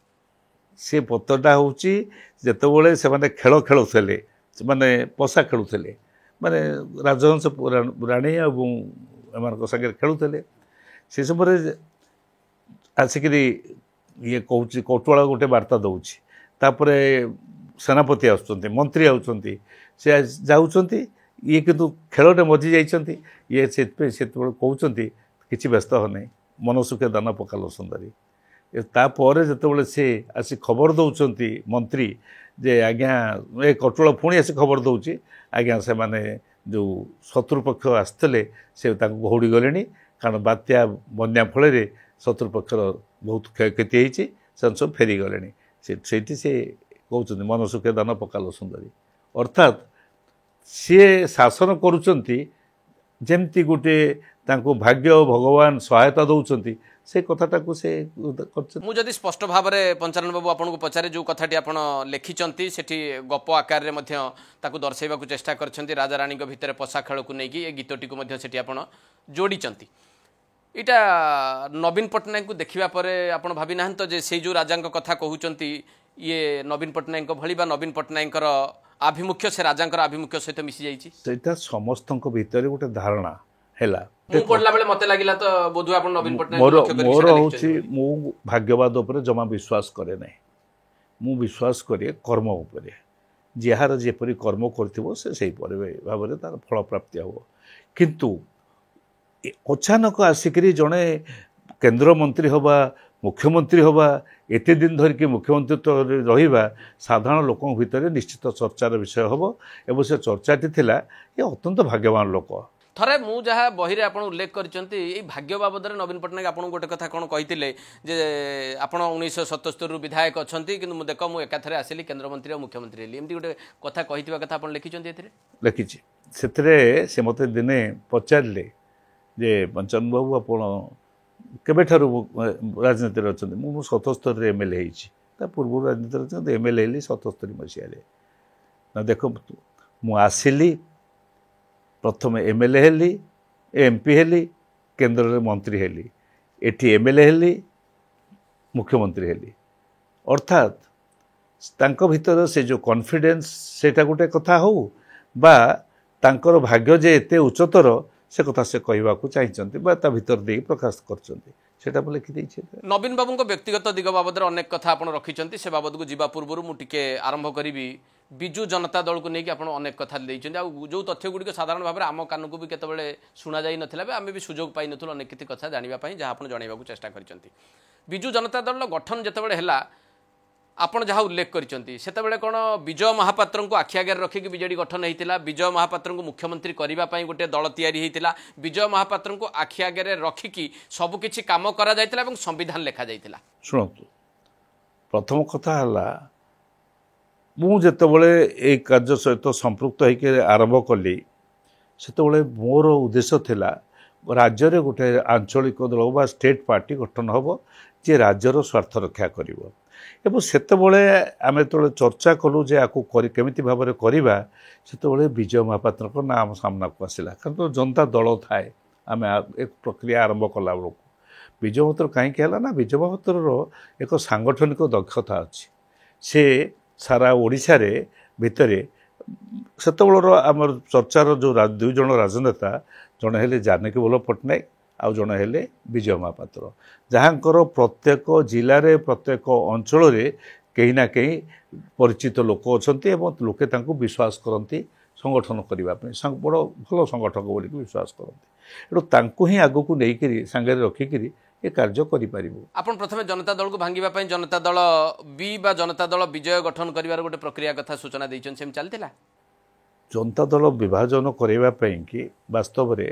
से पदटा हूँ जिते से खेल खेलुले माने पशा खेलुले माने राजहंस राणी एम सागर खेलुले से समय आसिक ये कहूँ कौटुआल गोटे वार्ता दौची तापर सेनापति आसुँच मंत्री आउଛନ୍ତି से जाउଛନ୍ତି ये किंतु खेल मजी जाइछନ୍ତି ये से कहते किसी व्यस्त हो नहीं मन सुखे दान पकालो सुंदरी तापर जिते से आसी खबर दौरान मंत्री ଯେ ଆଜ୍ଞା ଏ କଟୁଳ ପୁଣି ଆସି ଖବର ଦେଉଛି ଆଜ୍ଞା ସେମାନେ ଯେଉଁ ଶତ୍ରୁପକ୍ଷ ଆସିଥିଲେ ସେ ତାଙ୍କୁ ଘଉଡ଼ି ଗଲେଣି କାରଣ ବାତ୍ୟା ବନ୍ୟା ଫଳରେ ଶତ୍ରୁପକ୍ଷର ବହୁତ କ୍ଷୟକ୍ଷତି ହେଇଛି ସେମାନେ ସବୁ ଫେରିଗଲେଣି ସେଇଠି ସେ କହୁଛନ୍ତି ମନ ସୁଖେ ଦାନ ପକାଲୋ ସୁନ୍ଦରୀ ଅର୍ଥାତ୍ ସିଏ ଶାସନ କରୁଛନ୍ତି ଯେମିତି ଗୋଟେ ତାଙ୍କୁ ଭାଗ୍ୟ ଭଗବାନ ସହାୟତା ଦେଉଛନ୍ତି ସେ କଥାଟାକୁ ସେ କରିଛନ୍ତି। ମୁଁ ଯଦି ସ୍ପଷ୍ଟ ଭାବରେ ପଞ୍ଚାନନ ବାବୁ ଆପଣଙ୍କୁ ପଚାରେ ଯେଉଁ କଥାଟି ଆପଣ ଲେଖିଛନ୍ତି ସେଠି ଗପ ଆକାରରେ ମଧ୍ୟ ତାକୁ ଦର୍ଶାଇବାକୁ ଚେଷ୍ଟା କରିଛନ୍ତି ରାଜାରାଣୀଙ୍କ ଭିତରେ ପଶା ଖେଳକୁ ନେଇକି ଏ ଗୀତଟିକୁ ମଧ୍ୟ ସେଠି ଆପଣ ଯୋଡ଼ିଛନ୍ତି। ଏଇଟା ନବୀନ ପଟ୍ଟନାୟକଙ୍କୁ ଦେଖିବା ପରେ ଆପଣ ଭାବି ନାହାନ୍ତି ତ ଯେ ସେଇ ଯେଉଁ ରାଜାଙ୍କ କଥା କହୁଛନ୍ତି ଇଏ ନବୀନ ପଟ୍ଟନାୟକଙ୍କ ଭଳି ବା ନବୀନ ପଟ୍ଟନାୟକଙ୍କର ଆଭିମୁଖ୍ୟ ସେ ରାଜାଙ୍କର ଆଭିମୁଖ୍ୟ ସହିତ ମିଶି ଯାଇଛି? ସେଇଟା ସମସ୍ତଙ୍କ ଭିତରେ ଗୋଟେ ଧାରଣା ହେଲା। ମୁଁ ପଢିଲା ବେଳେ ମତେ ଲାଗିଲା ତ ବୋଧହୁଏ ଆପଣ ନବୀନ ମୋର ପଟ୍ଟନାୟକ ହେଉଛି ମୁଁ ଭାଗ୍ୟବାଦ ଉପରେ ଜମା ବିଶ୍ୱାସ କରେ ନାହିଁ। ମୁଁ ବିଶ୍ୱାସ କରେ କର୍ମ ଉପରେ। ଯାହାର ଯେପରି କର୍ମ କରିଥିବ ସେ ସେହିପରି ଭାବରେ ତାର ଫଳ ପ୍ରାପ୍ତି ହେବ। କିନ୍ତୁ ଅଚାନକ ଆସିକରି ଜଣେ କେନ୍ଦ୍ରମନ୍ତ୍ରୀ ହେବା ମୁଖ୍ୟମନ୍ତ୍ରୀ ହେବା ଏତେ ଦିନ ଧରିକି ମୁଖ୍ୟମନ୍ତ୍ରୀତ୍ୱରେ ରହିବା ସାଧାରଣ ଲୋକଙ୍କ ଭିତରେ ନିଶ୍ଚିତ ଚର୍ଚ୍ଚାର ବିଷୟ ହେବ ଏବଂ ସେ ଚର୍ଚ୍ଚାଟି ଥିଲା ଏ ଅତ୍ୟନ୍ତ ଭାଗ୍ୟବାନ ଲୋକ। ଥରେ ମୁଁ ଯାହା ବହିରେ ଆପଣ ଉଲ୍ଲେଖ କରିଛନ୍ତି ଏଇ ଭାଗ୍ୟ ବାବଦରେ ନବୀନ ପଟ୍ଟନାୟକ ଆପଣଙ୍କୁ ଗୋଟେ କଥା କ'ଣ କହିଥିଲେ ଯେ ଆପଣ 1977ରୁ ବିଧାୟକ ଅଛନ୍ତି କିନ୍ତୁ ମୁଁ ଦେଖ ମୁଁ ଏକାଥରେ ଆସିଲି କେନ୍ଦ୍ରମନ୍ତ୍ରୀ ଆଉ ମୁଖ୍ୟମନ୍ତ୍ରୀ ହେଲି ଏମିତି ଗୋଟେ କଥା କହିଥିବା କଥା ଆପଣ ଲେଖିଛନ୍ତି ଏଥିରେ? ଲେଖିଛି। ସେଥିରେ ସେ ମୋତେ ଦିନେ ପଚାରିଲେ ଯେ ପଞ୍ଚାନନ ବାବୁ ଆପଣ କେବେଠାରୁ ରାଜନୀତିରେ ଅଛନ୍ତି? ମୁଁ 77ରେ MLA ହେଇଛି। ତା ପୂର୍ବରୁ ରାଜନୀତିରେ ଅଛନ୍ତି MLA ହେଲି 77 ମସିହାରେ। ନା ଦେଖ ମୁଁ ଆସିଲି ପ୍ରଥମେ MLA ହେଲି MP ହେଲି କେନ୍ଦ୍ରରେ ମନ୍ତ୍ରୀ ହେଲି ଏଠି MLA ହେଲି ମୁଖ୍ୟମନ୍ତ୍ରୀ ହେଲି ଅର୍ଥାତ୍ ତାଙ୍କ ଭିତରେ ସେ ଯେଉଁ କନଫିଡେନ୍ସ ସେଇଟା ଗୋଟେ କଥା ହେଉ ବା ତାଙ୍କର ଭାଗ୍ୟ ଯେ ଏତେ ଉଚ୍ଚତର ସେ କଥା ସେ କହିବାକୁ ଚାହିଁଛନ୍ତି ବା ତା ଭିତରେ ଦେଇକି ପ୍ରକାଶ କରିଛନ୍ତି ସେଇଟା ମୁଁ ଲେଖିଦେଇଛି। ନବୀନ ବାବୁଙ୍କ ବ୍ୟକ୍ତିଗତ ଦିଗ ବାବଦରେ ଅନେକ କଥା ଆପଣ ରଖିଛନ୍ତି ସେ ବାବଦକୁ ଯିବା ପୂର୍ବରୁ ମୁଁ ଟିକେ ଆରମ୍ଭ କରିବି ବିଜୁ ଜନତା ଦଳକୁ ନେଇକି ଆପଣ ଅନେକ କଥା ଦେଇଛନ୍ତି ଆଉ ଯେଉଁ ତଥ୍ୟଗୁଡ଼ିକ ସାଧାରଣ ଭାବରେ ଆମ କାନକୁ ବି କେତେବେଳେ ଶୁଣାଯାଇ ନଥିଲା ଆମେ ବି ସୁଯୋଗ ପାଇନଥିଲୁ ଅନେକ କିଛି କଥା ଜାଣିବା ପାଇଁ ଯାହା ଆପଣ ଜଣାଇବାକୁ ଚେଷ୍ଟା କରିଛନ୍ତି। ବିଜୁ ଜନତା ଦଳର ଗଠନ ଯେତେବେଳେ ହେଲା ଆପଣ ଯାହା ଉଲ୍ଲେଖ କରିଛନ୍ତି ସେତେବେଳେ କ'ଣ ବିଜୟ ମହାପାତ୍ରଙ୍କୁ ଆଖି ଆଗରେ ରଖିକି ବିଜେଡି ଗଠନ ହେଇଥିଲା? ବିଜୟ ମହାପାତ୍ରଙ୍କୁ ମୁଖ୍ୟମନ୍ତ୍ରୀ କରିବା ପାଇଁ ଗୋଟେ ଦଳ ତିଆରି ହେଇଥିଲା? ବିଜୟ ମହାପାତ୍ରଙ୍କୁ ଆଖି ଆଗରେ ରଖିକି ସବୁକିଛି କାମ କରାଯାଇଥିଲା ଏବଂ ସମ୍ବିଧାନ ଲେଖାଯାଇଥିଲା? ଶୁଣନ୍ତୁ ପ୍ରଥମ କଥା ହେଲା ମୁଁ ଯେତେବେଳେ ଏଇ କାର୍ଯ୍ୟ ସହିତ ସମ୍ପୃକ୍ତ ହେଇକି ଆରମ୍ଭ କଲି ସେତେବେଳେ ମୋର ଉଦ୍ଦେଶ୍ୟ ଥିଲା ରାଜ୍ୟରେ ଗୋଟେ ଆଞ୍ଚଳିକ ଦଳ ବା ଷ୍ଟେଟ୍ ପାର୍ଟି ଗଠନ ହେବ ଯିଏ ରାଜ୍ୟର ସ୍ୱାର୍ଥ ରକ୍ଷା କରିବ ଏବଂ ସେତେବେଳେ ଆମେ ଯେତେବେଳେ ଚର୍ଚ୍ଚା କଲୁ ଯେ ଆକୁ କେମିତି ଭାବରେ କରିବା ସେତେବେଳେ ବିଜୟ ମହାପାତ୍ରଙ୍କ ନାଁ ଆମ ସାମ୍ନାକୁ ଆସିଲା କାରଣ ଜନତା ଦଳ ଥାଏ ଆମେ ଏ ପ୍ରକ୍ରିୟା ଆରମ୍ଭ କଲା ବେଳକୁ ବିଜୟ ମହାପାତ୍ର କାହିଁକି ହେଲା ନା ବିଜୟ ମହାପାତ୍ରର ଏକ ସାଂଗଠନିକ ଦକ୍ଷତା ଅଛି। ସେ ସାରା ଓଡ଼ିଶାରେ ଭିତରେ ସେତେବେଳର ଆମର ଚର୍ଚ୍ଚାର ଯେଉଁ ଦୁଇ ଜଣ ରାଜନେତା ଜଣେ ହେଲେ ଜାନକୀ ବଲ୍ଲଭ ପଟ୍ଟନାୟକ ଆଉ ଜଣେ ହେଲେ ବିଜୟ ମହାପାତ୍ର ଯାହାଙ୍କର ପ୍ରତ୍ୟେକ ଜିଲ୍ଲାରେ ପ୍ରତ୍ୟେକ ଅଞ୍ଚଳରେ କେହି ନା କେହି ପରିଚିତ ଲୋକ ଅଛନ୍ତି ଏବଂ ଲୋକେ ତାଙ୍କୁ ବିଶ୍ୱାସ କରନ୍ତି ସଂଗଠନ କରିବା ପାଇଁ ବଡ଼ ଭଲ ସଂଗଠକ ବୋଲିକି ବିଶ୍ୱାସ କରନ୍ତି ତେଣୁ ତାଙ୍କୁ ହିଁ ଆଗକୁ ନେଇକରି ସାଙ୍ଗରେ ରଖିକିରି ଏ କାର୍ଯ୍ୟ କରିପାରିବୁ। ଆପଣ ପ୍ରଥମେ ଜନତା ଦଳକୁ ଭାଙ୍ଗିବା ପାଇଁ ଜନତା ଦଳ ବି ବା ଜନତା ଦଳ ବିଜୟ ଗଠନ କରିବାର ଗୋଟେ ପ୍ରକ୍ରିୟା କଥା ସୂଚନା ଦେଇଛନ୍ତି ସେମିତି ଚାଲିଥିଲା? ଜନତା ଦଳ ବିଭାଜନ କରିବା ପାଇଁକି ବାସ୍ତବରେ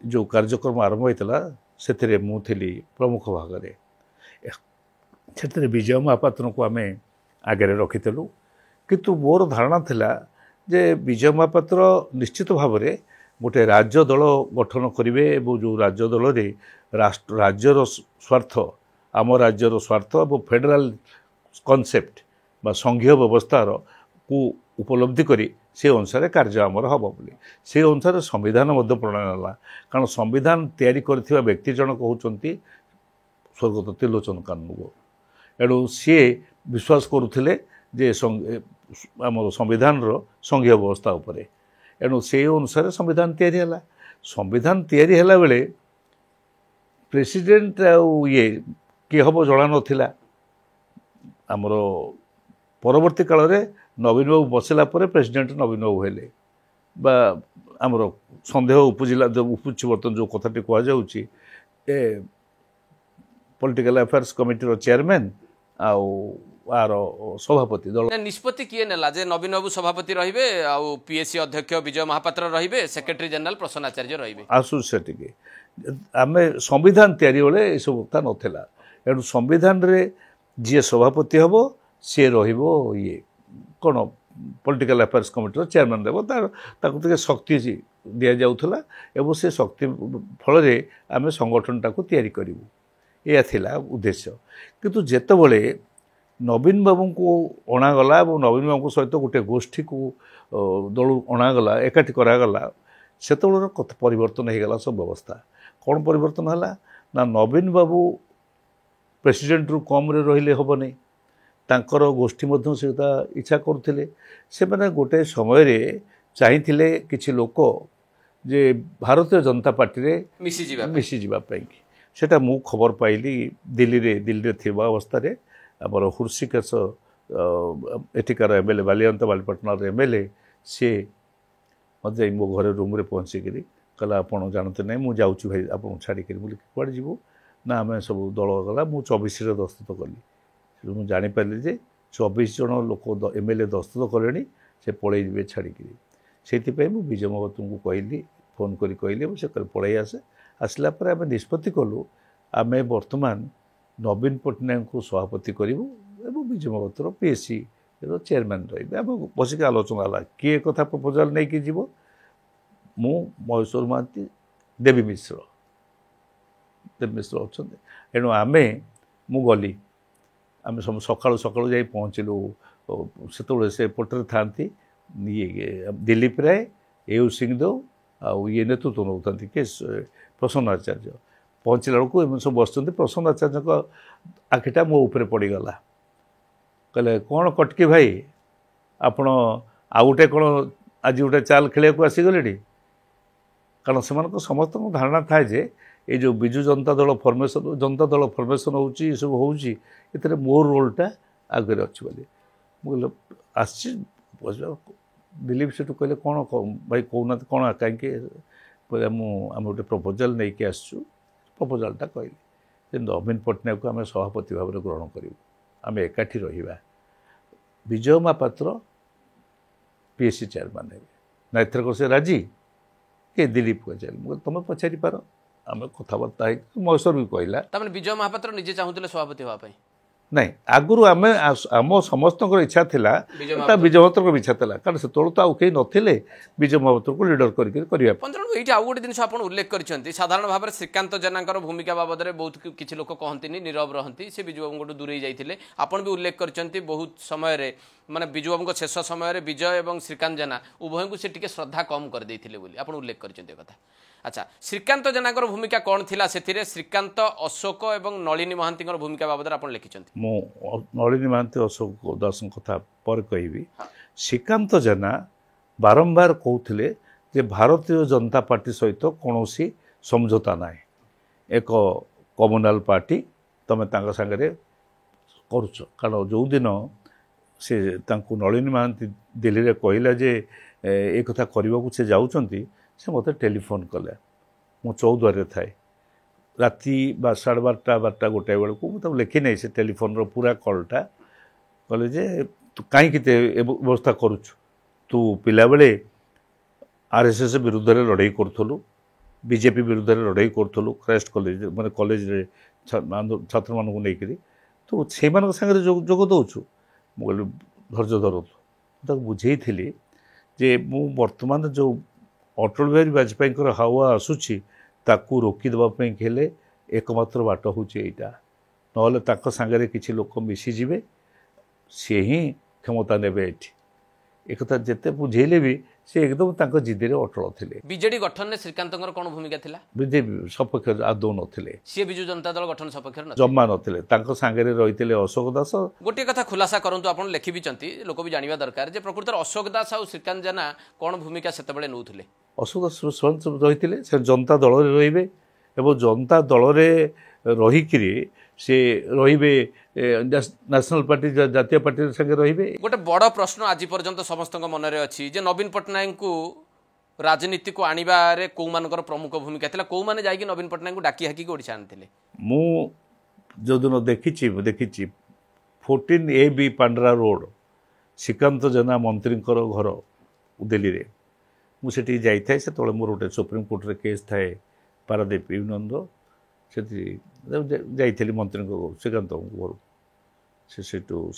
ଯେଉଁ କାର୍ଯ୍ୟକ୍ରମ ଆରମ୍ଭ ହୋଇଥିଲା ସେଥିରେ ମୁଁ ଥିଲି ପ୍ରମୁଖ ଭାଗରେ। ସେଥିରେ ବିଜୟ ମହାପାତ୍ରଙ୍କୁ ଆମେ ଆଗରେ ରଖିଥିଲୁ କିନ୍ତୁ ମୋର ଧାରଣା ଥିଲା ଯେ ବିଜୟ ମହାପାତ୍ର ନିଶ୍ଚିତ ଭାବରେ ଗୋଟେ ରାଜ୍ୟ ଦଳ ଗଠନ କରିବେ ଏବଂ ଯେଉଁ ରାଜ୍ୟ ଦଳରେ ରାଜ୍ୟର ସ୍ୱାର୍ଥ ଆମ ରାଜ୍ୟର ସ୍ୱାର୍ଥ ଏବଂ ଫେଡେରାଲ କନସେପ୍ଟ ବା ସଂଘୀୟ ବ୍ୟବସ୍ଥାର କୁ ଉପଲବ୍ଧି କରି ସେ ଅନୁସାରେ କାର୍ଯ୍ୟ ଆମର ହେବ ବୋଲି ସେ ଅନୁସାରେ ସମ୍ବିଧାନ ମଧ୍ୟ ପ୍ରଣୟନ ହେଲା କାରଣ ସମ୍ବିଧାନ ତିଆରି କରିଥିବା ବ୍ୟକ୍ତି ଜଣକ ହେଉଛନ୍ତି ସ୍ୱର୍ଗତ ତ୍ରିଲୋଚନ କାନୁନଗୋ ଏଣୁ ସିଏ ବିଶ୍ୱାସ କରୁଥିଲେ ଯେ ଆମର ସମ୍ବିଧାନର ସଂଘୀୟ ବ୍ୟବସ୍ଥା ଉପରେ ଏଣୁ ସେଇ ଅନୁସାରେ ସମ୍ବିଧାନ ତିଆରି ହେଲା। ସମ୍ବିଧାନ ତିଆରି ହେଲା ବେଳେ ପ୍ରେସିଡେଣ୍ଟ ଆଉ କିଏ ହେବ ଜଣା ନଥିଲା। ଆମର ପରବର୍ତ୍ତୀ କାଳରେ ନବୀନ ବାବୁ ବସିଲା ପରେ ପ୍ରେସିଡେଣ୍ଟ ନବୀନ ବାବୁ ହେଲେ ବା ଆମର ସନ୍ଦେହ ଉପୁଛି ବର୍ତ୍ତମାନ ଯେଉଁ କଥାଟି କୁହାଯାଉଛି ଏ ପଲିଟିକାଲ ଆଫେୟାର୍ସ କମିଟିର ଚେୟାରମ୍ୟାନ୍ ଆଉ आर सभापति दल निष्पत्ति किए नेला जे नवीन बाबू सभापति रहिबे आ पीएससी अध्यक्ष विजय महापात्र रहिबे सेक्रेटरी जनरल प्रसन्न आचार्य रहिबे आसु से टिके आमे संविधान तैयारी बेले ये सब कथा नथिला एणु संविधान रे जी सभापति हबो सी रहिबो ये कोन पॉलिटिकल अफेयर्स कमिटी चेयरमैन देव ताकू शक्ति दि जाऊला एवं से शक्ति फल आम संगठनटा को तैयारी करूँ यह थिला उद्देश्य किंतु जेतेबेले नवीन बाबू को अणागला और नवीन बाबू सहित गोटे गोष्ठी को दल अणागला एकाठी करागला से परिवर्तन हो गला सब व्यवस्था कौन परिवर्तन है ना नवीन बाबू प्रेसिडेंट रु कम रे हेबनी तांकर गोष्ठी मध्य से इच्छा करुले से मैंने गोटे समय चाहिए किसी लोक जे भारतीय जनता पार्टी रे मिसी जावाई सेटा मु खबर पाइली दिल्ली थिबा अवस्था रे आमर हृषिकेश एठिकार एमएलए बालिअंत बालीपाटनार एमएलए सी मत मो घर रूम रे पहुँचिक कहला आप जानते ना मुझे भाई आप छाड़ी बोली कड़े जीवु ना आम सब दल गला मु 24 दस्तखत कली मुझे जापारि जे 24 जन लोक एमएलए दस्तखत कले से पलैबे छाड़िकी से विजय महतो को कहली फोन करी कहली से पलै आसे आसला आम निष्पत्ति कलु आम बर्तमान नवीन पट्टनायक को सभापति करूँ और विजय महतोर पीएससी चेयरमैन रही आम बसिक आलोचना है किए कथा प्रपोजाल नहीं कि जीव मु महेश्वर महांती देवी मिश्र अच्छा एणु आम मु गली आम सब सका सका जा पहुँचलु से पटे था ये दिलीप राय एयू सिंहदेव आउ ये नेतृत्व नौ कि प्रसन्न आचार्य पहुँचला बेलू सब बस प्रसन्न आचार्य आखिटा मो उपरे पड़गला कहले कौन कटकी भाई आपण आउ गोटे कौन आज गोटे चाल खेल आसीगले कारण से समस्त धारणा थाए जे ये जो विजु जनता दल फर्मेसन होची सब होची इतने मोर रोलटा आगे अच्छी बोली मुझे आसी दिलीप सेठू कहले कौन भाई कहना कौन कहीं आम गोटे प्रपोजाल नहीं कि आसचु प्रपोजालटा कहली नवीन पट्टनायक को आम सभापति भाव में ग्रहण करूँ आम एकाठी रहा विजय महापात्र पीएससी चेयरमैन है ना एथरक से राजी के दिलीप को चल तुम पचारि पार आम कथबार्ता महेश्वर भी कहला विजय महापात्र निजे चाहूले सभापति हाँपाई नहीं आगुरी आम आम समस्त इच्छा थिला विजय महतो को इच्छा था कारण से तो आउ कहीं नथिले विजय महतो को लीडर करके ये आउ गोटे जिन आप उल्लेख कर साधारण भाव में श्रीकांत जेना भूमिका बाबद में बहुत किसी लोक कहती नीरव रहती से विजु बाबू दूरे जाते आपड़ भी उल्लेख कर बहुत समय माने विजु बाबू शेष समय विजय और श्रीकांत जेना उभय को से श्रद्धा कम कर आप उल्लेख कर कथा अच्छा श्रीकांत जेना भूमिका कौन थिला से श्रीकांत अशोक और नलिनी महांती भूमिका बाबद आप लिखिं मु नलिनी महांती अशोक दास कथा पर कहि श्रीकांत जेना बारंबार कहते जे भारतीय जनता पार्टी सहित कौन समझौता ना एक कम्युनाल पार्टी तुम सांगे करुच कारण जो दिन से नलिनी महांती दिल्ली रे कहला जे ए कथा करने को से जाऊँच से मत टेलीफोन कले मु 14 थाए राति 12:30 गोटाए बेलू मुझे लिखी नहीं से टेलीफोन रो पूरा कॉलटा कहले जे तू कहीं व्यवस्था करुचु तू पिला बेले आरएसएस विरुद्ध रे लड़ाई करूँ बीजेपी विरुद्ध रे लड़ाई करूँ क्राइस्ट कॉलेज माने कॉलेज छात्र मानक नहीं तो से सागर जोग दौचु मुझे धैर्य धरतु बुझे जे मु वर्तमान जो अटल बिहारी वाजपेयी हावा आसूची ताकू रोकीदेवाई हेले एकमात्र बाट हूँ यहाँ ना सांगे किसी लोक मिसीजे सी ही क्षमता ने एक जिते बुझेले भी से एकदम जिदे अटल थे बीजेडी गठन में श्रीकांत कौन भूमिका थिला बीजेपी सपक्ष आदौ नथिले सी विजु जनता दल गठन सपक्ष जमा नथिले सांगे रही अशोक दास गोटे कथा खुलासा करंतु आपण लिखि भी लोक भी जानिबा दरकार जे प्रकृत अशोक दास और श्रीकांत जेना कौन भूमिका सेतबेले नउथिले अशोक दास रही से जनता दल रे एवं जनता दल रे रहीकि से रहिबे नेशनल पार्टी जातीय पार्टी संगे रहिबे गोटे बड़ प्रश्न आज पर्यंत समस्त मन में अच्छी जे नवीन पट्टनायक को राजनीति को आनिबारे कौ मानकर प्रमुख भूमिका थिला कौ माने जाई नवीन पट्टनायक को डाकी हाकी ओडिशा आनथिले मु जो दिन देखी 14AB ପାଣ୍ଡରା ରୋଡ଼ ଶ୍ରୀକାନ୍ତ ଜେନା ମନ୍ତ୍ରୀଙ୍କର ଘର ଦିଲ୍ଲୀରେ ମୁଁ ସେଠିକି ଯାଇଥାଏ। ସେତେବେଳେ ମୋର ଗୋଟେ ସୁପ୍ରିମକୋର୍ଟରେ କେସ୍ ଥାଏ ପାରାଦୀପ ୟୁନିୟନର। ସେଠି ଯାଇଥିଲି ମନ୍ତ୍ରୀଙ୍କ ଶ୍ରୀକାନ୍ତଙ୍କ ଘରକୁ। ସେ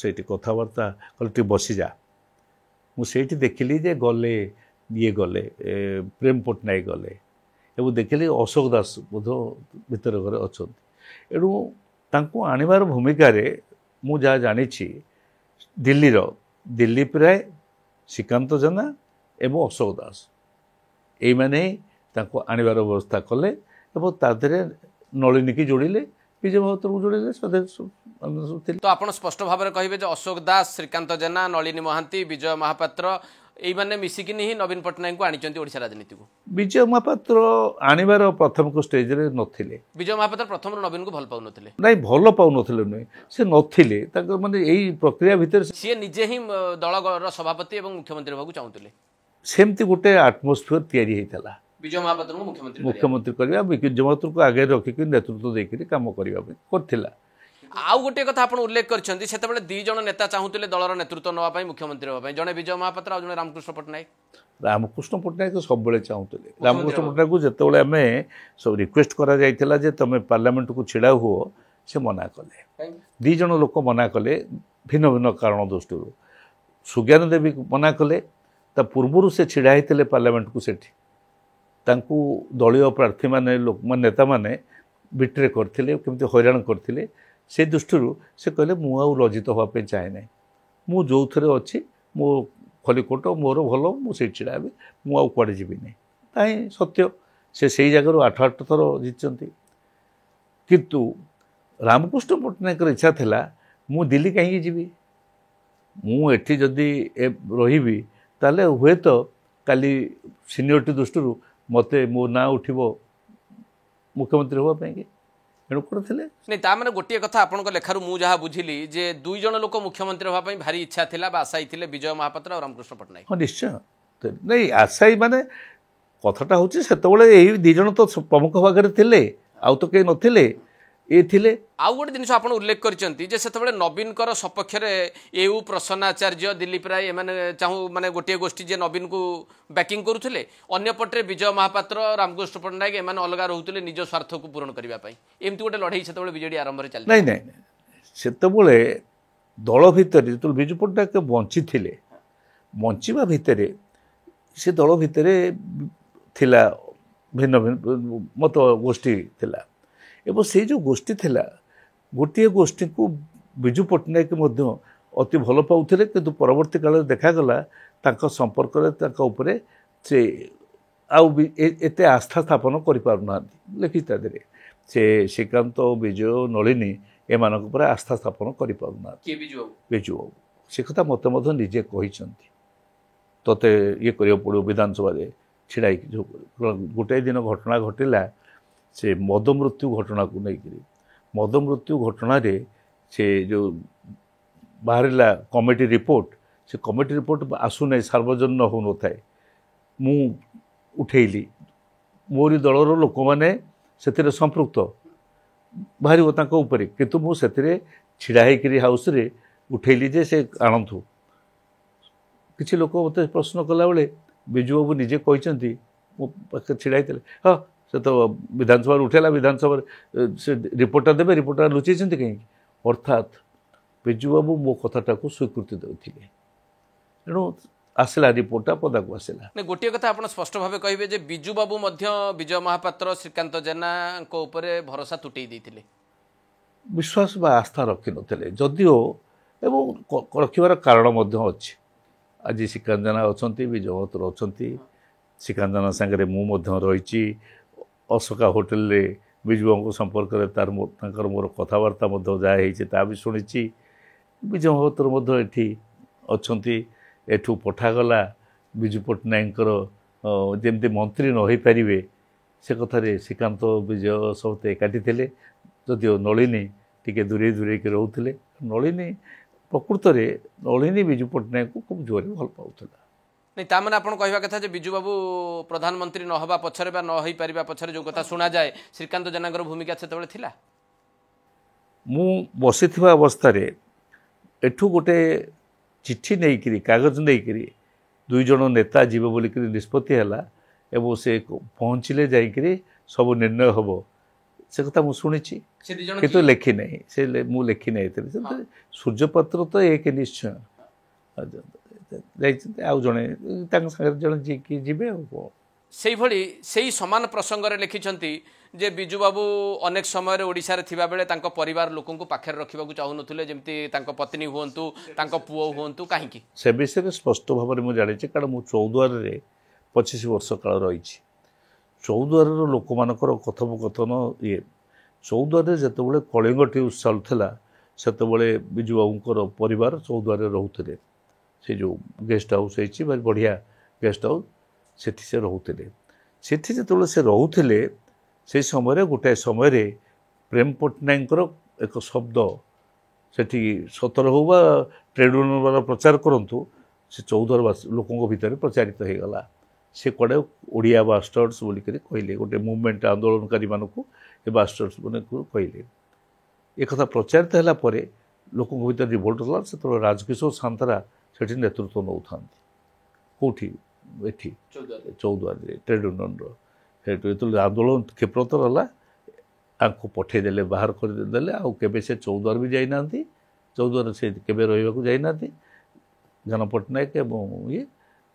ସେଇଠି କଥାବାର୍ତ୍ତା କଲେ ଟିକେ ବସିଯା। ମୁଁ ସେଇଠି ଦେଖିଲି ଯେ ଗଲେ ପ୍ରେମ ପଟ୍ଟନାୟକ ଗଲେ ଏବଂ ଦେଖିଲି ଅଶୋକ ଦାସ ବୋଧ ଭିତର ଘରେ ଅଛନ୍ତି। ଏଣୁ ତାଙ୍କୁ ଆଣିବାର ଭୂମିକାରେ ମୁଁ ଯାହା ଜାଣିଛି ଦିଲ୍ଲୀପ ରାୟ, ଶ୍ରୀକାନ୍ତ ଜେନା ଏବଂ ଅଶୋକ ଦାସ ଏଇମାନେ ତାଙ୍କୁ ଆଣିବାର ବ୍ୟବସ୍ଥା କଲେ ଏବଂ ତା ଦେହରେ ନଳିନୀକି ଯୋଡ଼ିଲେ, ବିଜୟ ମହାପାତ୍ରକୁ ଯୋଡ଼ିଲେ। ତ ଆପଣ ସ୍ପଷ୍ଟ ଭାବରେ କହିବେ ଯେ ଅଶୋକ ଦାସ, ଶ୍ରୀକାନ୍ତ ଜେନା, ନଳିନୀ ମହାନ୍ତି, ବିଜୟ ମହାପାତ୍ର এইମାନେ ମିଶିକିନି ହିଁ ନବୀନ ପଟ୍ଟନାୟକଙ୍କୁ ଆଣିଛନ୍ତି ଓଡ଼ିଶା ରାଜନୀତିକୁ। ବିଜୟ ମହାପାତ୍ର ଆଣିବାର ପ୍ରଥମ ଷ୍ଟେଜରେ ନଥିଲେ। ବିଜୟ ମହାପାତ୍ର ପ୍ରଥମରୁ ନବୀନକୁ ଭଲ ପାଉନଥିଲେ। ନାଇଁ, ଭଲ ପାଉନଥିଲେ ନୁହେଁ, ସେ ନଥିଲେ। ତାଙ୍କ ମାନେ ଏଇ ପ୍ରକ୍ରିୟା ଭିତରେ ସିଏ ନିଜେ ହିଁ ଦଳର ସଭାପତି ଏବଂ ମୁଖ୍ୟମନ୍ତ୍ରୀ ହେବାକୁ ଚାହୁଁଥିଲେ। ସେମିତି ଗୋଟେ ଆଟମୋସ୍ଫିୟର ତିଆରି ହେଇଥିଲା ବିଜୟ ମହାପାତ୍ରଙ୍କୁ ମୁଖ୍ୟମନ୍ତ୍ରୀ କରିବା, ବିଜୟ ମହାପାତ୍ରଙ୍କୁ ଆଗରେ ରଖିକି ନେତୃତ୍ୱ ଦେଇକରି କାମ କରିବା ପାଇଁ କରିଥିଲା। ଆଉ ଗୋଟିଏ କଥା ଆପଣ ଉଲ୍ଲେଖ କରିଛନ୍ତି, ସେତେବେଳେ ଦୁଇ ଜଣ ନେତା ଚାହୁଁଥିଲେ ଦଳର ନେତୃତ୍ୱ ନେବା ପାଇଁ, ମୁଖ୍ୟମନ୍ତ୍ରୀ ହେବା ପାଇଁ, ଜଣେ ବିଜୟ ମହାପାତ୍ର ଆଉ ଜଣେ ରାମକୃଷ୍ଣ ପଟ୍ଟନାୟକ। ରାମକୃଷ୍ଣ ପଟ୍ଟନାୟକ ସବୁବେଳେ ଚାହୁଁଥିଲେ। ରାମକୃଷ୍ଣ ପଟ୍ଟନାୟକକୁ ଯେତେବେଳେ ଆମେ ସବୁ ରିକ୍ୱେଷ୍ଟ କରାଯାଇଥିଲା ଯେ ତମେ ପାର୍ଲାମେଣ୍ଟକୁ ଛିଡ଼ା ହୁଅ, ସେ ମନା କଲେ। ଦୁଇ ଜଣ ଲୋକ ମନା କଲେ ଭିନ୍ନ ଭିନ୍ନ କାରଣ ଦୃଷ୍ଟିରୁ। ସୁଜ୍ଞାନ ଦେବୀ ମନା କଲେ। ତା ପୂର୍ବରୁ ସେ ଛିଡ଼ା ହେଇଥିଲେ ପାର୍ଲାମେଣ୍ଟକୁ। ସେଠି ତାଙ୍କୁ ଦଳୀୟ ପ୍ରାର୍ଥୀମାନେ ନେତାମାନେ ବିଟ୍ରେ କରିଥିଲେ, କେମିତି ହଇରାଣ କରିଥିଲେ। ସେ ଦୃଷ୍ଟିରୁ ସେ କହିଲେ ମୁଁ ଆଉ ଲଜ୍ଜିତ ହେବା ପାଇଁ ଚାହେଁ ନାହିଁ। ମୁଁ ଯେଉଁଥିରେ ଅଛି, ମୋ ଖଲିକୋଟ ମୋର ଭଲ, ମୁଁ ସେଇଠି ଛିଡ଼ା ହେବି, ମୁଁ ଆଉ କୁଆଡ଼େ ଯିବି ନାହିଁ। ତାହା ହିଁ ସତ୍ୟ। ସେ ସେଇ ଜାଗାରୁ 8 ଥର ଜିତିଛନ୍ତି। କିନ୍ତୁ ରାମକୃଷ୍ଣ ପଟ୍ଟନାୟକର ଇଚ୍ଛା ଥିଲା ମୁଁ ଦିଲ୍ଲୀ କାହିଁକି ଯିବି, ମୁଁ ଏଠି ଯଦି ରହିବି ତାହେଲେ ହୁଏତ କାଲି ସିନିୟରିଟି ଦୃଷ୍ଟିରୁ ମୋତେ ମୋ ନାଁ ଉଠିବ ମୁଖ୍ୟମନ୍ତ୍ରୀ ହେବା ପାଇଁକି। ଏଣୁ କରିଥିଲେ। ନାଇଁ, ତା ମାନେ ଗୋଟିଏ କଥା ଆପଣଙ୍କ ଲେଖାରୁ ମୁଁ ଯାହା ବୁଝିଲି ଯେ ଦୁଇ ଜଣ ଲୋକ ମୁଖ୍ୟମନ୍ତ୍ରୀ ହେବା ପାଇଁ ଭାରି ଇଚ୍ଛା ଥିଲା ବା ଆଶାୟୀ ଥିଲେ, ବିଜୟ ମହାପାତ୍ର ଆଉ ରାମକୃଷ୍ଣ ପଟ୍ଟନାୟକ। ହଁ, ନିଶ୍ଚୟ। ନାଇଁ, ଆଶାୟୀ ମାନେ କଥାଟା ହେଉଛି ସେତେବେଳେ ଏଇ ଦୁଇ ଜଣ ତ ପ୍ରମୁଖ ଭାଗରେ ଥିଲେ, ଆଉ ତ କେହି ନଥିଲେ, ଏ ଥିଲେ। ଆଉ ଗୋଟେ ଜିନିଷ ଆପଣ ଉଲ୍ଲେଖ କରିଛନ୍ତି ଯେ ସେତେବେଳେ ନବୀନଙ୍କର ସପକ୍ଷରେ ଏଉ ପ୍ରସନ୍ନାଚାର୍ଯ୍ୟ, ଦିଲ୍ଲୀପ ରାୟ ଏମାନେ ମାନେ ଗୋଟିଏ ଗୋଷ୍ଠୀ ଯେ ନବୀନକୁ ବ୍ୟାକିଂ କରୁଥିଲେ, ଅନ୍ୟପଟରେ ବିଜୟ ମହାପାତ୍ର, ରାମକୃଷ୍ଣ ପଟ୍ଟନାୟକ ଏମାନେ ଅଲଗା ରହୁଥିଲେ ନିଜ ସ୍ୱାର୍ଥକୁ ପୂରଣ କରିବା ପାଇଁ। ଏମିତି ଗୋଟେ ଲଢ଼େଇ ସେତେବେଳେ ବିଜେଡି ଆରମ୍ଭରେ ଚାଲିଥିଲା। ନାଇଁ ନାଇଁ, ସେତେବେଳେ ଦଳ ଭିତରେ ଯେତେବେଳେ ବିଜୁ ପଟ୍ଟନାୟକ ବଞ୍ଚିଥିଲେ, ବଞ୍ଚିବା ଭିତରେ ସେ ଦଳ ଭିତରେ ଥିଲା ଭିନ୍ନ ଭିନ୍ନ ମତ ଗୋଷ୍ଠୀ ଥିଲା। ଏବଂ ସେଇ ଯେଉଁ ଗୋଷ୍ଠୀ ଥିଲା, ଗୋଟିଏ ଗୋଷ୍ଠୀକୁ ବିଜୁ ପଟ୍ଟନାୟକ ମଧ୍ୟ ଅତି ଭଲ ପାଉଥିଲେ। କିନ୍ତୁ ପରବର୍ତ୍ତୀ କାଳରେ ଦେଖାଗଲା ତାଙ୍କ ସମ୍ପର୍କରେ, ତାଙ୍କ ଉପରେ ସେ ଆଉ ଏତେ ଆସ୍ଥା ସ୍ଥାପନ କରିପାରୁନାହାନ୍ତି। ଲେଖିଛି ତା ଦେହରେ ସେ ଶ୍ରୀକାନ୍ତ, ବିଜୟ, ନଳିନୀ ଏମାନଙ୍କ ଉପରେ ଆସ୍ଥା ସ୍ଥାପନ କରିପାରୁନାହାନ୍ତି। ବିଜୁ ବାବୁ ସେ କଥା ମୋତେ ମଧ୍ୟ ନିଜେ କହିଛନ୍ତି, ତୋତେ ଇଏ କରିବାକୁ ପଡ଼ିବ ବିଧାନସଭାରେ ଛିଡ଼ା ହେଇକି। ଗୋଟାଏ ଦିନ ଘଟଣା ଘଟିଲା, ସେ ମଦ ମୃତ୍ୟୁ ଘଟଣାକୁ ନେଇକରି। ମଦ ମୃତ୍ୟୁ ଘଟଣାରେ ସେ ଯେଉଁ ବାହାରିଲା କମିଟି ରିପୋର୍ଟ, ସେ କମିଟି ରିପୋର୍ଟ ଆସୁନାହିଁ, ସାର୍ବଜନୀନ ହେଉନଥାଏ। ମୁଁ ଉଠେଇଲି, ମୋରି ଦଳର ଲୋକମାନେ ସେଥିରେ ସମ୍ପୃକ୍ତ, ବାହାରିବ ତାଙ୍କ ଉପରେ। କିନ୍ତୁ ମୁଁ ସେଥିରେ ଛିଡ଼ା ହେଇକରି ହାଉସ୍ରେ ଉଠେଇଲି ଯେ ସେ ଆଣନ୍ତୁ। କିଛି ଲୋକ ମୋତେ ପ୍ରଶ୍ନ କଲାବେଳେ ବିଜୁ ବାବୁ ନିଜେ କହିଛନ୍ତି, ମୋ ପାଖରେ ଛିଡ଼ା ହେଇଥିଲେ, ହଁ ସେ ତ ବିଧାନସଭାରେ ଉଠେଇଲା, ବିଧାନସଭାରେ ସେ ରିପୋର୍ଟଟା ଦେବେ, ରିପୋର୍ଟଟା ଲୁଚେଇଛନ୍ତି କାହିଁକି? ଅର୍ଥାତ୍ ବିଜୁବାବୁ ମୋ କଥାଟାକୁ ସ୍ୱୀକୃତି ଦେଉଥିଲେ। ତେଣୁ ଆସିଲା ରିପୋର୍ଟଟା ପଦାକୁ ଆସିଲା। ଗୋଟିଏ କଥା ଆପଣ ସ୍ପଷ୍ଟ ଭାବେ କହିବେ ଯେ ବିଜୁବାବୁ ମଧ୍ୟ ବିଜୟ ମହାପାତ୍ର, ଶ୍ରୀକାନ୍ତ ଜେନାଙ୍କ ଉପରେ ଭରସା ତୁଟେଇ ଦେଇଥିଲେ, ବିଶ୍ୱାସ ବା ଆସ୍ଥା ରଖିନଥିଲେ ଯଦିଓ, ଏବଂ ରଖିବାର କାରଣ ମଧ୍ୟ ଅଛି। ଆଜି ଶ୍ରୀକାନ୍ତ ଜେନା ଅଛନ୍ତି, ବିଜୟ ମହାପାତ୍ର ଅଛନ୍ତି। ଶ୍ରୀକାନ୍ତ ଜେନା ସାଙ୍ଗରେ ମୁଁ ମଧ୍ୟ ରହିଛି। ଅଶୋକା ହୋଟେଲରେ ବିଜୁବାବୁଙ୍କ ସମ୍ପର୍କରେ ତାଙ୍କର ମୋର କଥାବାର୍ତ୍ତା ମଧ୍ୟ ଯାହା ହେଇଛି ତାହା ବି ଶୁଣିଛି। ବିଜୟ ମହାପାତ୍ର ମଧ୍ୟ ଏଠି ଅଛନ୍ତି। ଏଠୁ ପଠାଗଲା ବିଜୁ ପଟ୍ଟନାୟକଙ୍କର ଯେମିତି ମନ୍ତ୍ରୀ ନ ହୋଇପାରିବେ ସେ କଥାରେ ଶ୍ରୀକାନ୍ତ, ବିଜୟ ସମସ୍ତେ ଏକାଠି ଥିଲେ। ଯଦିଓ ନଳିନୀ ଟିକେ ଦୂରେଇ ଦୂରେଇକି ରହୁଥିଲେ। ନଳିନୀ ପ୍ରକୃତରେ ବିଜୁ ପଟ୍ଟନାୟକକୁ ଖୁବ୍ ଜୋରରେ ଭଲ ପାଉଥିଲା। ନାଇଁ, ତା ମାନେ ଆପଣ କହିବା କଥା ଯେ ବିଜୁବାବୁ ପ୍ରଧାନମନ୍ତ୍ରୀ ନ ହେବା ପଛରେ ବା ନ ହୋଇପାରିବା ପଛରେ ଯେଉଁ କଥା ଶୁଣାଯାଏ, ଶ୍ରୀକାନ୍ତ ଜେନାଙ୍କର ଭୂମିକା ସେତେବେଳେ ଥିଲା। ମୁଁ ବସିଥିବା ଅବସ୍ଥାରେ एठू गोटे चिट्ठी नहीं कागज नहीं दुई जन नेता जीव बोलिक निष्पत्ति है एवं से पहुँचले जाइकरी सब निर्णय हम से कथा मुझे शुणी किंतु लेखी नहीं से मु लेखी नहीं सूर्यपत्र तो एक निश्चय आउ जड़े जड़े जी जीवे सेहिभଳି ସେହି ସମାନ ପ୍ରସଙ୍ଗରେ ଲେଖିଛନ୍ତି ଯେ ବିଜୁ ବାବୁ ଅନେକ ସମୟରେ ଓଡ଼ିଶାରେ ଥିବାବେଳେ ତାଙ୍କ ପରିବାର ଲୋକଙ୍କୁ ପାଖରେ ରଖିବାକୁ ଚାହୁଁନଥିଲେ ଯେମିତି ତାଙ୍କ ପତ୍ନୀ ହୁଅନ୍ତୁ ତାଙ୍କ ପୁଅ ହୁଅନ୍ତୁ କାହିଁକି ସେ ବିଷୟରେ ସ୍ପଷ୍ଟ ଭାବରେ ମୁଁ ଜାଣିଛି କାରଣ ମୁଁ ଚୌଦ୍ୱାରରେ 25 ବର୍ଷ କାଳ ରହିଛି ଚୌଦ୍ୱାରର ଲୋକମାନଙ୍କର କଥୋପକଥନ ଇଏ ଚୌଦ୍ୱାରରେ ଯେତେବେଳେ କଳିଙ୍ଗ ଟ୍ୟୁବ୍ ଚାଲୁଥିଲା ସେତେବେଳେ ବିଜୁ ବାବୁଙ୍କର ପରିବାର ଚୌଦ୍ୱାରରେ ରହୁଥିଲେ ସେ ଯେଉଁ ଗେଷ୍ଟ ହାଉସ୍ ହେଇଛି ଭାରି ବଢ଼ିଆ ଗେଷ୍ଟ ହାଉସ୍ ସେଠି ସେ ରହୁଥିଲେ ସେଠି ଯେତେବେଳେ ସେ ରହୁଥିଲେ ସେଇ ସମୟରେ ଗୋଟାଏ ସମୟରେ ପ୍ରେମ ପଟ୍ଟନାୟକଙ୍କର ଏକ ଶବ୍ଦ ସେଠି ସତର ହେଉ ବା ଟ୍ରେଡ୍ ୟୁନିୟନ୍ ବାଲା ପ୍ରଚାର କରନ୍ତୁ ସେ ଚୌଦ୍ୱାର ଲୋକଙ୍କ ଭିତରେ ପ୍ରଚାରିତ ହୋଇଗଲା ସେ କୁଆଡ଼େ ଓଡ଼ିଆ ବାଷ୍ଟର୍ସ ବୋଲିକରି କହିଲେ ଗୋଟେ ମୁଭମେଣ୍ଟ ଆନ୍ଦୋଳନକାରୀମାନଙ୍କୁ ଏ ବାଷ୍ଟର୍ସ ମାନଙ୍କୁ କହିଲେ ଏକଥା ପ୍ରଚାରିତ ହେଲା ପରେ ଲୋକଙ୍କ ଭିତରେ ରିଭୋଲ୍ଟ ହେଲା ସେତେବେଳେ ରାଜକିଶୋର ସାନ୍ତରା ସେଠି ନେତୃତ୍ୱ ନେଉଥାନ୍ତି କେଉଁଠି ଏଠି ଚୌଦ୍ୱାରରେ ଟ୍ରେଡ୍ ୟୁନିୟନ୍ର ସେଠୁ ଯେତେବେଳେ ଆନ୍ଦୋଳନ କ୍ଷିପ୍ରତର ହେଲା ତାଙ୍କୁ ପଠାଇଦେଲେ ବାହାର କରିଦେଲେ ଆଉ କେବେ ସେ ଚୌଦ୍ୱାର ବି ଯାଇନାହାନ୍ତି ଚୌଦ୍ୱାର ସେ କେବେ ରହିବାକୁ ଯାଇନାହାନ୍ତି ଜ୍ଞାନ ପଟ୍ଟନାୟକ ଏବଂ ଇଏ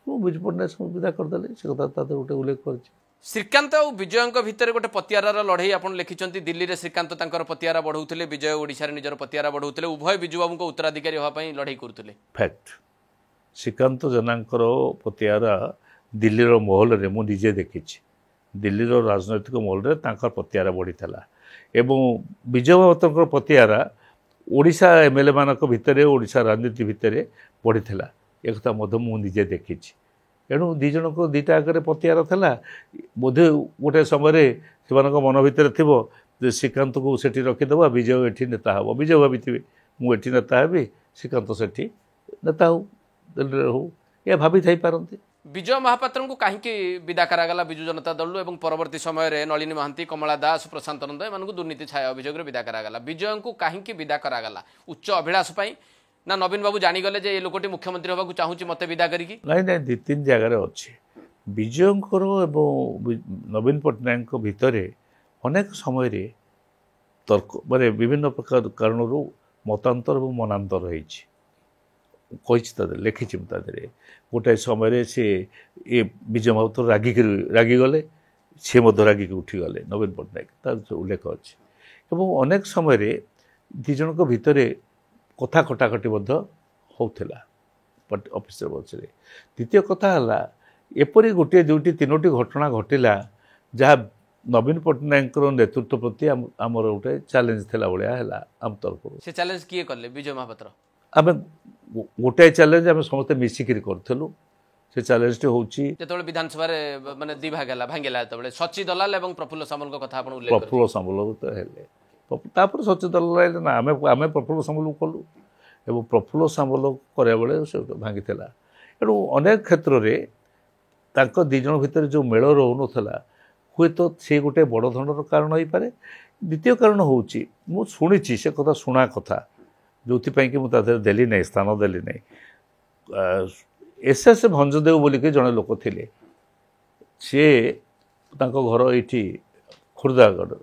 ବିଜୁ ପଟ୍ଟନାୟକ ସବୁ ବିଦା କରିଦେଲେ ସେ କଥା ତା ଗୋଟେ ଉଲ୍ଲେଖ କରିଛି ଶ୍ରୀକାନ୍ତ ଆଉ ବିଜୟଙ୍କ ଭିତରେ ଗୋଟେ ପତିଆରାର ଲଢ଼େଇ ଆପଣ ଲେଖିଛନ୍ତି ଦିଲ୍ଲୀରେ ଶ୍ରୀକାନ୍ତ ତାଙ୍କର ପତିଆରା ବଢ଼ଉଥିଲେ ବିଜୟ ଓଡ଼ିଶାରେ ନିଜର ପତିଆରା ବଢ଼ଉଥିଲେ ଉଭୟ ବିଜୁବାବୁଙ୍କ ଉତ୍ତରାଧିକାରୀ ହେବା ପାଇଁ ଲଢ଼େଇ କରୁଥିଲେ ଫ୍ୟାକ୍ଟ ଶ୍ରୀକାନ୍ତ ଜେନାଙ୍କର ପତିଆରା ଦିଲ୍ଲୀର ମହଲରେ ମୁଁ ନିଜେ ଦେଖିଛି ଦିଲ୍ଲୀର ରାଜନୈତିକ ମହଲରେ ତାଙ୍କର ପତିଆରା ବଢ଼ିଥିଲା ଏବଂ ବିଜୟ ମହାପାତ୍ରଙ୍କର ପତିଆରା ଓଡ଼ିଶା MLA ମାନଙ୍କ ଭିତରେ ଓଡ଼ିଶା ରାଜନୀତି ଭିତରେ ବଢ଼ିଥିଲା ଏକଥା ମଧ୍ୟ ମୁଁ ନିଜେ ଦେଖିଛି ଏଣୁ ଦୁଇ ଜଣଙ୍କ ଦୁଇଟା ଆଗରେ ପତିଆରା ଥିଲା ବୋଧେ ଗୋଟେ ସମୟରେ ସେମାନଙ୍କ ମନ ଭିତରେ ଥିବ ଯେ ଶ୍ରୀକାନ୍ତକୁ ସେଠି ରଖିଦେବା ବିଜୟ ଏଠି ନେତା ହେବ ବିଜୟ ଭାବିଥିବେ ମୁଁ ଏଠି ନେତା ହେବି ଶ୍ରୀକାନ୍ତ ସେଠି ନେତା ହେଉ ଦିଲ୍ଲୀରେ ହେଉ ଏ ଭାବି ଥାଇପାରନ୍ତି ବିଜୟ ମହାପାତ୍ରଙ୍କୁ କାହିଁକି ବିଦା କରାଗଲା ବିଜୁ ଜନତା ଦଳରୁ ଏବଂ ପରବର୍ତ୍ତୀ ସମୟରେ ନଳିନୀ ମହାନ୍ତି କମଳା ଦାସ ପ୍ରଶାନ୍ତ ନନ୍ଦ ଏମାନଙ୍କୁ ଦୁର୍ନୀତି ଛାୟା ଅଭିଯୋଗରେ ବିଦା କରାଗଲା ବିଜୟଙ୍କୁ କାହିଁକି ବିଦା କରାଗଲା ଉଚ୍ଚ ଅଭିଳାଷ ପାଇଁ ନା ନବୀନ ବାବୁ ଜାଣିଗଲେ ଯେ ଏ ଲୋକଟି ମୁଖ୍ୟମନ୍ତ୍ରୀ ହେବାକୁ ଚାହୁଁଛି ମୋତେ ବିଦା କରିକି ନାଇଁ ନାଇଁ ଦୁଇ ତିନି ଜାଗାରେ ଅଛି ବିଜୟଙ୍କର ଏବଂ ନବୀନ ପଟ୍ଟନାୟକଙ୍କ ଭିତରେ ଅନେକ ସମୟରେ ତର୍କ ମାନେ ବିଭିନ୍ନ ପ୍ରକାର କାରଣରୁ ମତାନ୍ତର ଏବଂ ମନାନ୍ତର ହେଇଛି କହିଛି ତା ଦେହରେ ଲେଖିଛି ମୁଁ ତା ଦେହରେ ଗୋଟାଏ ସମୟରେ ସେ ଏ ବିଜୟ ମହାପାତ୍ର ରାଗିଗଲେ ସେ ମଧ୍ୟ ରାଗିକି ଉଠିଗଲେ ନବୀନ ପଟ୍ଟନାୟକ ତାର ଉଲ୍ଲେଖ ଅଛି ଏବଂ ଅନେକ ସମୟରେ ଦୁଇ ଜଣଙ୍କ ଭିତରେ କଥା କଟାକଟି ମଧ୍ୟ ହେଉଥିଲା ଅଫିସର ବସରେ ଦ୍ୱିତୀୟ କଥା ହେଲା ଏପରି ଗୋଟିଏ ଦୁଇଟି ତିନୋଟି ଘଟଣା ଘଟିଲା ଯାହା ନବୀନ ପଟ୍ଟନାୟକଙ୍କର ନେତୃତ୍ୱ ପ୍ରତି ଆମର ଗୋଟେ ଚ୍ୟାଲେଞ୍ଜ ଥିଲା ଭଳିଆ ହେଲା ଆମ ତରଫରୁ ସେ ଚ୍ୟାଲେଞ୍ଜ କିଏ କଲେ ବିଜୟ ମହାପାତ୍ର ଆମେ ଗୋଟାଏ ଚ୍ୟାଲେଞ୍ଜ ଆମେ ସମସ୍ତେ ମିଶିକିରି କରିଥିଲୁ ସେ ଚ୍ୟାଲେଞ୍ଜଟି ହେଉଛି ଯେତେବେଳେ ବିଧାନସଭାରେ ମାନେ ଦୁଇ ଭାଗ ହେଲା ଭାଙ୍ଗିଲା ଯେତେବେଳେ ସଚି ଦଲାଲ ଏବଂ ପ୍ରଫୁଲ୍ଲ ସାମଲଙ୍କ କଥା ଆପଣ ଉଲ୍ଲେଖ ପ୍ରଫୁଲ୍ଲ ସାମଲ ତ ହେଲେ ତାପରେ ସଚି ଦଲାଲ ହେଲେ ନା ଆମେ ପ୍ରଫୁଲ୍ଲ ସାମଲକୁ କଲୁ ଏବଂ ପ୍ରଫୁଲ୍ଲ ସାମଲ କରିବା ବେଳେ ସେ ଭାଙ୍ଗିଥିଲା ଏଣୁ ଅନେକ କ୍ଷେତ୍ରରେ ତାଙ୍କ ଦୁଇ ଜଣ ଭିତରେ ଯେଉଁ ମେଳ ରହୁନଥିଲା ହୁଏତ ସେ ଗୋଟେ ବଡ଼ ଧରଣର କାରଣ ହୋଇପାରେ ଦ୍ୱିତୀୟ କାରଣ ହେଉଛି ମୁଁ ଶୁଣିଛି ସେ କଥା ଶୁଣା କଥା ଯେଉଁଥିପାଇଁ କି ମୁଁ ତା ଦେହରେ ଦେଲି ନାହିଁ ସ୍ଥାନ ଦେଲି ନାହିଁ SS ଭଞ୍ଜଦେବ ବୋଲିକି ଜଣେ ଲୋକ ଥିଲେ ସିଏ ତାଙ୍କ ଘର ଏଇଠି ଖୋର୍ଦ୍ଧାଗଡ଼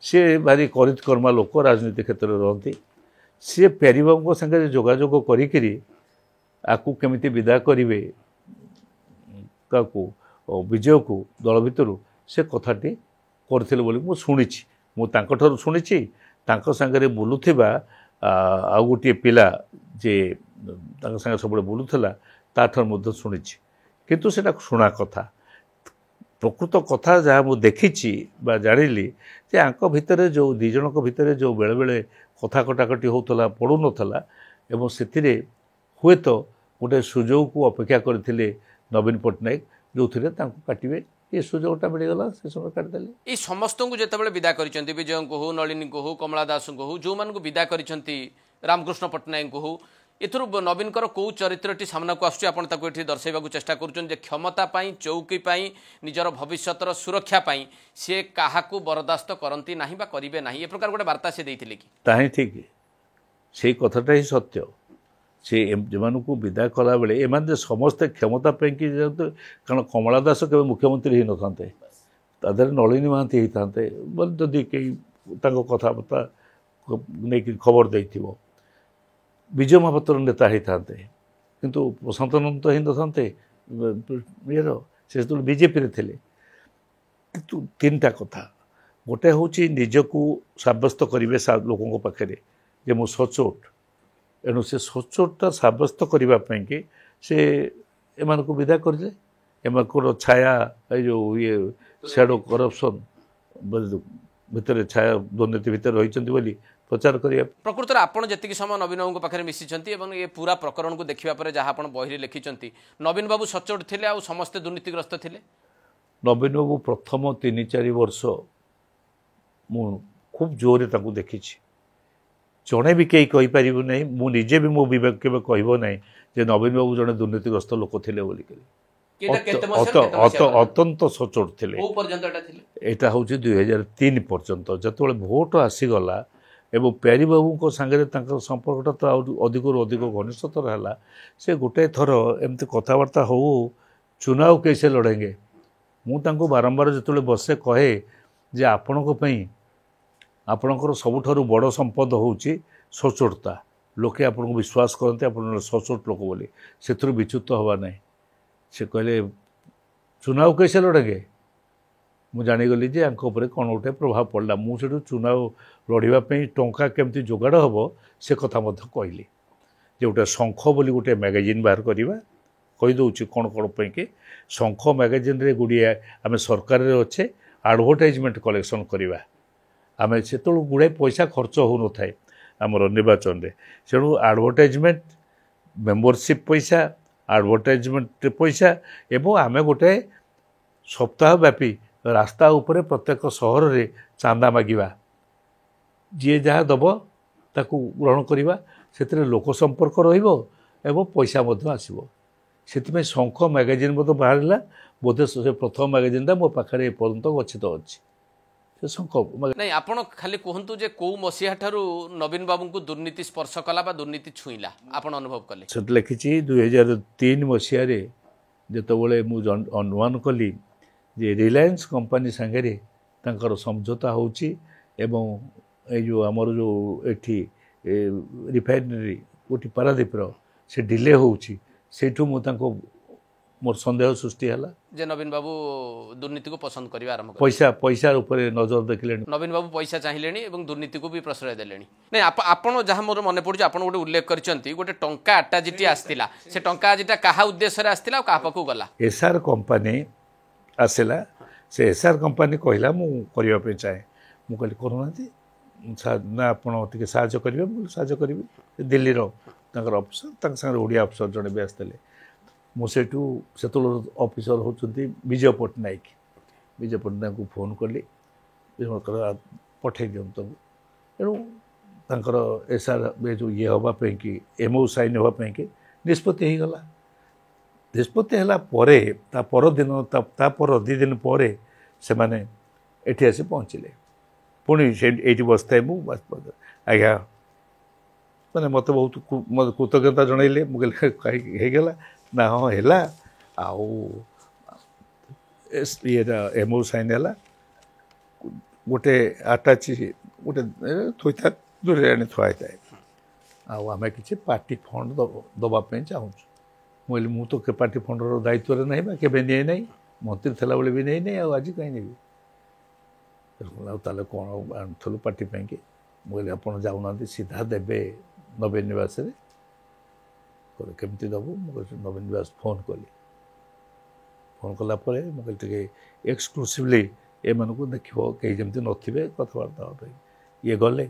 ସିଏ ଭାରି କରିତକର୍ମା ଲୋକ ରାଜନୀତି କ୍ଷେତ୍ରରେ ରହନ୍ତି ସିଏ ପ୍ୟାରୀବାବୁଙ୍କ ସାଙ୍ଗରେ ଯୋଗାଯୋଗ କରିକିରି ଆକୁ କେମିତି ବିଦା କରିବେ କାହାକୁ ବିଜୟକୁ ଦଳ ଭିତରୁ ସେ କଥାଟି କରିଥିଲେ ବୋଲି ମୁଁ ଶୁଣିଛି ମୁଁ ତାଙ୍କଠାରୁ ଶୁଣିଛି ତାଙ୍କ ସାଙ୍ଗରେ ବୁଲୁଥିବା ଆଉ ଗୋଟିଏ ପିଲା ଯେ ତାଙ୍କ ସାଙ୍ଗରେ ସବୁବେଳେ ବୁଲୁଥିଲା ତାଠାରୁ ମଧ୍ୟ ଶୁଣିଛି କିନ୍ତୁ ସେଇଟା ଶୁଣା କଥା ପ୍ରକୃତ କଥା ଯାହା ମୁଁ ଦେଖିଛି ବା ଜାଣିଲି ଯେ ଆଙ୍କ ଭିତରେ ଯେଉଁ ଦୁଇ ଜଣଙ୍କ ଭିତରେ ଯେଉଁ ବେଳେବେଳେ କଥା କଟାକଟି ହେଉଥିଲା ପଡ଼ୁନଥିଲା ଏବଂ ସେଥିରେ ହୁଏତ ଗୋଟେ ସୁଯୋଗକୁ ଅପେକ୍ଷା କରିଥିଲେ ନବୀନ ପଟ୍ଟନାୟକ ଯେଉଁଥିରେ ତାଙ୍କୁ କାଟିବେ ଏ ସୁଯୋଗଟା ମିଳିଗଲା ସେ ସମୟ କାଟିଦେଲେ এই ସମସ୍ତଙ୍କୁ ଯେତେବେଳେ ବିଦା କରିଛନ୍ତି ବିଜୟଙ୍କୁ ହଉ ନଳିନୀଙ୍କୁ ହଉ କମଳା ଦାସଙ୍କୁ ହଉ ଯେଉଁମାନଙ୍କୁ ବିଦା କରିଛନ୍ତି ରାମକୃଷ୍ଣ ପଟ୍ଟନାୟକଙ୍କୁ ହଉ ଏଥିରୁ ନବୀନଙ୍କର କେଉଁ ଚରିତ୍ରଟି ସାମ୍ନାକୁ ଆସୁଛି ଆପଣ ତାକୁ ଏଠି ଦର୍ଶାଇବାକୁ ଚେଷ୍ଟା କରୁଛନ୍ତି ଯେ କ୍ଷମତା ପାଇଁ ଚୌକି ପାଇଁ ନିଜର ଭବିଷ୍ୟତର ସୁରକ୍ଷା ପାଇଁ ସେ କାହାକୁ ବରଦାସ୍ତ କରନ୍ତି ନାହିଁ ବା କରିବେ ନାହିଁ ଏ ପ୍ରକାର ଗୋଟେ ବାର୍ତ୍ତା ସେ ଦେଇଥିଲେ କି ତାହା ହିଁ ଠିକ୍ ସେଇ କଥାଟା ହିଁ ସତ୍ୟ। ସେ ଏମାନଙ୍କୁ ବିଦାୟ କଲାବେଳେ ଏମାନେ ସମସ୍ତେ କ୍ଷମତା ପାଇଁକି ଯେହେତୁ, କାରଣ କମଳା ଦାସ କେବେ ମୁଖ୍ୟମନ୍ତ୍ରୀ ହେଇନଥାନ୍ତେ, ତା ଦେହରେ ନଳିନୀ ମହାନ୍ତି ହେଇଥାନ୍ତେ ବୋଲି ଯଦି କେହି ତାଙ୍କ କଥାବାର୍ତ୍ତା ନେଇକି ଖବର ଦେଇଥିବ, ବିଜୟ ମହାପାତ୍ର ନେତା ହେଇଥାନ୍ତେ, କିନ୍ତୁ ପ୍ରଶାନ୍ତ ନନ୍ଦ ତ ହେଇନଥାନ୍ତେ ଇଏର, ସେ ଯେତେବେଳେ ବିଜେପିରେ ଥିଲେ। କିନ୍ତୁ ତିନିଟା କଥା, ଗୋଟେ ହେଉଛି ନିଜକୁ ସାବ୍ୟସ୍ତ କରିବେ ଲୋକଙ୍କ ପାଖରେ ଯେ ମୁଁ ସଚ୍ଚୋଟ, ଏଣୁ ସେ ସଚ୍ଚୋଟଟା ସାବ୍ୟସ୍ତ କରିବା ପାଇଁକି ସେ ଏମାନଙ୍କୁ ବିଦା କରିଲେ। ଏମାନଙ୍କର ଛାୟା ଏଇ ଯେଉଁ ସ୍ୟାଡୋ କରପସନ୍ ଭିତରେ, ଛାୟା ଦୁର୍ନୀତି ଭିତରେ ରହିଛନ୍ତି ବୋଲି ପ୍ରଚାର କରିବା। ପ୍ରକୃତରେ ଆପଣ ଯେତିକି ସମୟ ନବୀନ ବାବୁଙ୍କ ପାଖରେ ମିଶିଛନ୍ତି ଏବଂ ଏ ପୁରା ପ୍ରକରଣକୁ ଦେଖିବା ପରେ ଯାହା ଆପଣ ବହିରେ ଲେଖିଛନ୍ତି, ନବୀନ ବାବୁ ସଚ୍ଚୋଟ ଥିଲେ ଆଉ ସମସ୍ତେ ଦୁର୍ନୀତିଗ୍ରସ୍ତ ଥିଲେ? ନବୀନ ବାବୁ ପ୍ରଥମ 3-4 ବର୍ଷ ମୁଁ ଖୁବ୍ ଜୋରରେ ତାଙ୍କୁ ଦେଖିଛି। ଜଣେ ବି କେହି କହିପାରିବୁ ନାହିଁ, ମୁଁ ନିଜେ ବି ମୋ ବିବେକ କେବେ କହିବ ନାହିଁ ଯେ ନବୀନ ବାବୁ ଜଣେ ଦୁର୍ନୀତିଗ୍ରସ୍ତ ଲୋକ ଥିଲେ ବୋଲିକରି। ଅତ୍ୟନ୍ତ ସଚ୍ଚୋଟ ଥିଲେ। ଏଇଟା ହେଉଛି 2003 ପର୍ଯ୍ୟନ୍ତ, ଯେତେବେଳେ ଭୋଟ ଆସିଗଲା ଏବଂ ପ୍ୟାରୀବାବୁଙ୍କ ସାଙ୍ଗରେ ତାଙ୍କର ସମ୍ପର୍କଟା ତ ଅଧିକରୁ ଅଧିକ ଘନିଷ୍ଠତର ହେଲା। ସେ ଗୋଟେ ଥର ଏମିତି କଥାବାର୍ତ୍ତା ହଉ ଚୁନାव कैसे ଲଢ଼େंगे, ମୁଁ ତାଙ୍କୁ ବାରମ୍ବାର ଯେତେବେଳେ ବସେ କହେ ଯେ ଆପଣଙ୍କ ପାଇଁ ଆପଣଙ୍କର ସବୁଠାରୁ ବଡ଼ ସମ୍ପଦ ହେଉଛି ସଚ୍ଚୋଟତା। ଲୋକେ ଆପଣଙ୍କୁ ବିଶ୍ୱାସ କରନ୍ତି ଆପଣ ସଚ୍ଚୋଟ ଲୋକ ବୋଲି, ସେଥିରୁ ବିଚ୍ୟୁତ ହେବା ନାହିଁ। ସେ କହିଲେ ଚୁନାव कैसे ଲଢ଼େंगे, ମୁଁ ଜାଣିଗଲି ଯେ ଆଙ୍କ ଉପରେ କ'ଣ ଗୋଟେ ପ୍ରଭାବ ପଡ଼ିଲା। ମୁଁ ସେଠୁ ଚୁନାव ଲଢ଼ିବା ପାଇଁ ଟଙ୍କା କେମିତି ଯୋଗାଡ଼ ହେବ ସେ କଥା ମଧ୍ୟ କହିଲି, ଯେ ଗୋଟେ ଶଙ୍ଖ ବୋଲି ଗୋଟେ ମ୍ୟାଗାଜିନ୍ ବାହାର କରିବା। କହିଦେଉଛି କ'ଣ କ'ଣ ପାଇଁକି, ଶଙ୍ଖ ମ୍ୟାଗାଜିନ୍ରେ ଗୁଡ଼ିଏ ଆମେ ସରକାରରେ ଅଛେ ଆଡ଼ଭର୍ଟାଇଜମେଣ୍ଟ କଲେକ୍ସନ୍ କରିବା। ଆମେ ସେତେବେଳକୁ ଗୁଡ଼ାଏ ପଇସା ଖର୍ଚ୍ଚ ହେଉନଥାଏ ଆମର ନିର୍ବାଚନରେ, ତେଣୁ ଆଡ଼ଭର୍ଟାଇଜମେଣ୍ଟ, ମେମ୍ବରସିପ୍ ପଇସା, ଆଡ଼ଭର୍ଟାଇଜମେଣ୍ଟ ପଇସା, ଏବଂ ଆମେ ଗୋଟେ ସପ୍ତାହ ବ୍ୟାପୀ ରାସ୍ତା ଉପରେ ପ୍ରତ୍ୟେକ ସହରରେ ଚାନ୍ଦା ମାଗିବା, ଯିଏ ଯାହା ଦେବ ତାକୁ ଗ୍ରହଣ କରିବା। ସେଥିରେ ଲୋକ ସମ୍ପର୍କ ରହିବ ଏବଂ ପଇସା ମଧ୍ୟ ଆସିବ। ସେଥିପାଇଁ ଶଙ୍ଖ ମ୍ୟାଗାଜିନ୍ ମଧ୍ୟ ବାହାରିଲା। ବୋଧେ ସେ ପ୍ରଥମ ମ୍ୟାଗାଜିନ୍ଟା ମୋ ପାଖରେ ଏପର୍ଯ୍ୟନ୍ତ ଗଚ୍ଛିତ ଅଛି। ସେ ଶଙ୍ଖ ନାଇଁ, ଆପଣ ଖାଲି କୁହନ୍ତୁ ଯେ କେଉଁ ମସିହା ଠାରୁ ନବୀନ ବାବୁଙ୍କୁ ଦୁର୍ନୀତି ସ୍ପର୍ଶ କଲା ବା ଦୁର୍ନୀତି ଛୁଇଁଲା ଆପଣ ଅନୁଭବ କଲେ? ସେଠି ଲେଖିଛି 2003 ମସିହାରେ ଯେତେବେଳେ ମୁଁ ଅନୁମାନ କଲି ଯେ ରିଲାଏନ୍ସ କମ୍ପାନୀ ସାଙ୍ଗରେ ତାଙ୍କର ସମଝୋତା ହେଉଛି ଏବଂ ଏଇ ଯେଉଁ ଆମର ଯେଉଁ ଏଠି ରିଫାଇନେରୀ କୋଉଠି ପାରାଦୀପର ସେ ଡିଲେ ହେଉଛି, ସେଇଠୁ ମୁଁ ତାଙ୍କୁ ମୋର ସନ୍ଦେହ ସୃଷ୍ଟି ହେଲା ଯେ ନବୀନ ବାବୁ ଦୁର୍ନୀତିକୁ ପସନ୍ଦ କରିବା ଆରମ୍ଭ କଲେ। ପଇସା ଉପରେ ନଜର ଦେଖିଲେଣି। ନବୀନ ବାବୁ ପଇସା ଚାହିଁଲେଣି ଏବଂ ଦୁର୍ନୀତିକୁ ବି ପ୍ରଶ୍ରୟ ଦେଲେଣି। ନାଇଁ, ଆପଣ ଯାହା ମୋର ମନେ ପଡ଼ୁଛି ଆପଣ ଗୋଟେ ଉଲ୍ଲେଖ କରିଛନ୍ତି, ଗୋଟେ ଟଙ୍କା ଆଟାଜିଟି ଆସିଥିଲା, ସେ ଟଙ୍କା ଆଜିଟା କାହା ଉଦ୍ଦେଶ୍ୟରେ ଆସିଥିଲା ଆଉ କାହା ପାଖକୁ ଗଲା? ଏସ୍ଆର୍ କମ୍ପାନୀ ଆସିଲା। ସେ ଏସ୍ଆର୍ କମ୍ପାନୀ କହିଲା ମୁଁ କରିବା ପାଇଁ ଚାହେଁ। ମୁଁ କହିଲି କରୁନାହାନ୍ତି, ନା ଆପଣ ଟିକେ ସାହାଯ୍ୟ କରିବେ? ମୁଁ ସାହାଯ୍ୟ କରିବି। ଦିଲ୍ଲୀର ତାଙ୍କର ଅଫିସର, ତାଙ୍କ ସାଙ୍ଗରେ ଓଡ଼ିଆ ଅଫିସର ଜଣେ ବି ଆସିଥିଲେ। ମୁଁ ସେଇଠୁ ସେତେବେଳେ ଅଫିସର ହେଉଛନ୍ତି ବିଜୟ ପଟ୍ଟନାୟକ। ବିଜୟ ପଟ୍ଟନାୟକଙ୍କୁ ଫୋନ୍ କଲି, ପଠାଇ ଦିଅନ୍ତୁ ତାଙ୍କୁ। ତେଣୁ ତାଙ୍କର ଏସ୍ଆର୍ ଯେଉଁ ଇଏ ହେବା ପାଇଁକି MOU ସାଇନ୍ ହେବା ପାଇଁକି ନିଷ୍ପତ୍ତି ହେଇଗଲା। ନିଷ୍ପତ୍ତି ହେଲା ପରେ ତା ପରଦିନ, ତା ପର 2 ଦିନ ପରେ ସେମାନେ ଏଠି ଆସି ପହଞ୍ଚିଲେ। ପୁଣି ଏଇଠି ବସିଥାଏ ମୁଁ, ଆଜ୍ଞା ମାନେ ମୋତେ ବହୁତ କୃତଜ୍ଞତା ଜଣାଇଲେ। ମୁଁ କହିଲି କାହିଁକି ହେଇଗଲା ନା, ହଁ ହେଲା, ଆଉ ଇଏଟା MOU ସାଇନ୍ ହେଲା। ଗୋଟେ ଆଟାଚି ଗୋଟେ ଥୋଇଥାଏ, ଦୂରରେ ଆଣି ଥୁଆ ହେଇଥାଏ, ଆଉ ଆମେ କିଛି ପାର୍ଟି ଫଣ୍ଡ ଦେବା ପାଇଁ ଚାହୁଁଛୁ। ମୁଁ କହିଲି ମୁଁ ତ ପାର୍ଟି ଫଣ୍ଡର ଦାୟିତ୍ୱରେ ନାହିଁ ବା କେବେ ନିଏ ନାହିଁ, ମନ୍ତ୍ରୀ ଥିଲାବେଳେ ବି ନେଇନାହିଁ, ଆଉ ଆଜି କାହିଁ ନେବି? ଆଉ ତାହେଲେ କ'ଣ ଆଣୁଥିଲୁ ପାର୍ଟି ପାଇଁକି? ମୁଁ କହିଲି ଆପଣ ଯାଉନାହାନ୍ତି ସିଧା ଦେବେ ନବୀନ ନିବାସରେ। କହିଲେ କେମିତି ଦେବୁ? ମୁଁ କହିଲି ନବୀନ ନିବାସ ଫୋନ୍ କଲି। ଫୋନ୍ କଲା ପରେ ମୁଁ କହିଲି ଟିକେ ଏକ୍ସକ୍ଲୁସିଭଲି ଏମାନଙ୍କୁ ଦେଖିବ, କେହି ଯେମିତି ନଥିବେ କଥାବାର୍ତ୍ତା ହେବା ପାଇଁ। ଇଏ ଗଲେ।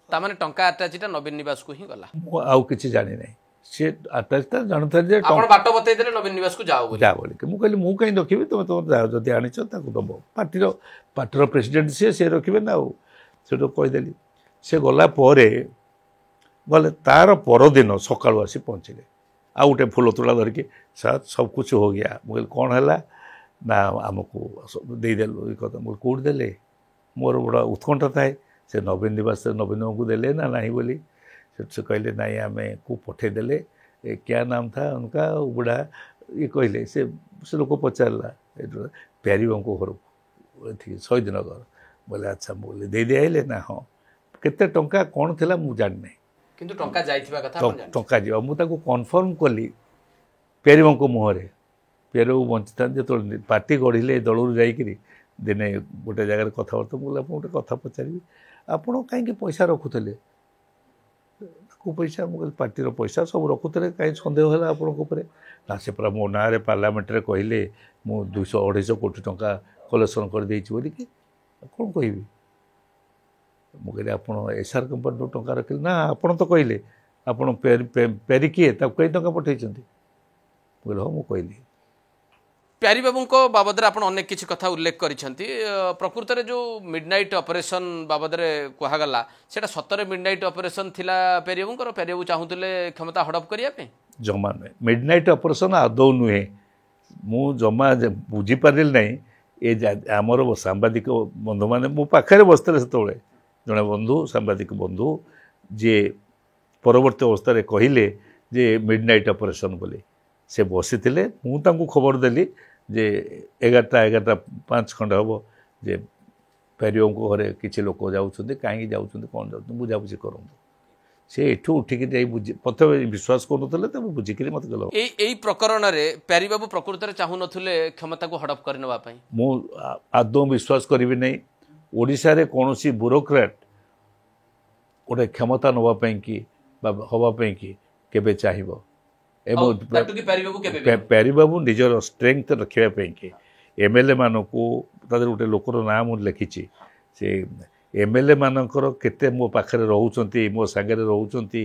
ତାମାନେ ଟଙ୍କା ଆଟାଚିଟା ନବୀନ ନିବାସକୁ ହିଁ ଗଲା? ମୁଁ ଆଉ କିଛି ଜାଣିନାହିଁ। ସେ ଆଟାଚଟା ଜାଣୁଥାଏ ଯେ ଆପଣ ବାଟ ବତେଇ ଦେଲେ ନବୀନ ନିବାସକୁ ଯାଅ ବୋଲି। ମୁଁ କହିଲି ମୁଁ କାହିଁ ରଖିବି, ତୁମେ ଯଦି ଆଣିଛ ତାକୁ ଦେବ। ପାର୍ଟିର ପ୍ରେସିଡେଣ୍ଟ ସେ ରଖିବେ ନା। ଆଉ ସେଠୁ କହିଦେଲି। ସେ ଗଲା ପରେ ଗଲେ, ତାର ପରଦିନ ସକାଳୁ ଆସି ପହଞ୍ଚିଲେ ଆଉ ଗୋଟେ ଫୁଲ ତୋଳା ଧରିକି, ସାର୍ ସବୁ କିଛି ହୋ ଗୟା। ମୁଁ କହିଲି କ'ଣ ହେଲା ନା, ଆମକୁ ଦେଇଦେଲୁ ଏ କଥା। ମୁଁ କେଉଁଠି ଦେଲେ? ମୋର ବଡ଼ ଉତ୍କଣ୍ଠା ଥାଏ ସେ ନବୀନ ନିବାସରେ ନବୀନ ବାବୁଙ୍କୁ ଦେଲେ ନା ନାହିଁ ବୋଲି। से कहले नहीं आम को पठेदेले क्या नाम था उनका बुढ़ा ये कहले से लोक पचारा प्यारीबाबू घर शहीद नगर बोले अच्छा बोले दे दिया ना हाँ केते टंका कौन थिला मु जानि किंतु टंका जाइथिबा कथा आपण जानि टंका जीवा मु ताको कन्फर्म कली प्यारीबाबू मुहरे प्यारीबाबू बंचता जो पार्टी गढ़िले दलू जाइकरी दिने गोटे जगह कथबार्ता बोले आप गोटे कथा पचारि आपण कहीं पैसा रखुले को पैसा मुझे पार्टी पैसा सब रखुले कहीं सन्देह है आपण ना से पूरा मो ना पार्लियामेंट कहले मु 200-250 कोटी टंका कलेक्शन कर देछि बोली कि कौन कहबी मुझे आप एसआर कंपनी टंका रखिले ना आपण तो कहले आपण पेरी किए कई टंका पठे बोले हाँ मुझे कहली प्यारी बाबू बाबद आप अनेक किसी कथा उल्लेख करिसेंती प्रकृत में जो मिडनाइट ऑपरेशन बाबद कहगला सेटा सतरे मिडनाइट ऑपरेशन थिला प्यारी बाबू प्यारी बाबू चाहूले क्षमता हड़प करने जमा नुहे मिडनाइट ऑपरेशन आदौ नुहे मु जमा बुझीपारि ना ये आमर सांबादिक बंधु मैंने मो पाखे बसते से जड़े बंधु सांबादिक बंधु जी परवर्ती अवस्था कहले जे मिडनाइट ऑपरेशन बोली से बसी मुझे खबर देली जे 11:05 खंड हम जे प्यारीबाबू घरे किसी लोक जाऊँ कहीं जाऊँ कौन जाऊँ बुझाबुझी करूँ से एठू उठिक बुझी प्रथम विश्वास करूँ तो बुझिक मत गल यही प्रकरण में प्यारी बाबू प्रकृत में चाहून क्षमता को हड़प करने मु आदौ विश्वास करी नहीं ओडिशा रे कौन ब्यूरोक्रेट गोटे क्षमता नापी कि हवापी कि केबे चाहिए प्यारीबाबू निजर स्ट्रेंथ रखापी कि एमएलए मान को गोटे लोकर ना मुझे लिखी से एमएलए मानकर केते मो पाखे रोचे मो सागर रोचे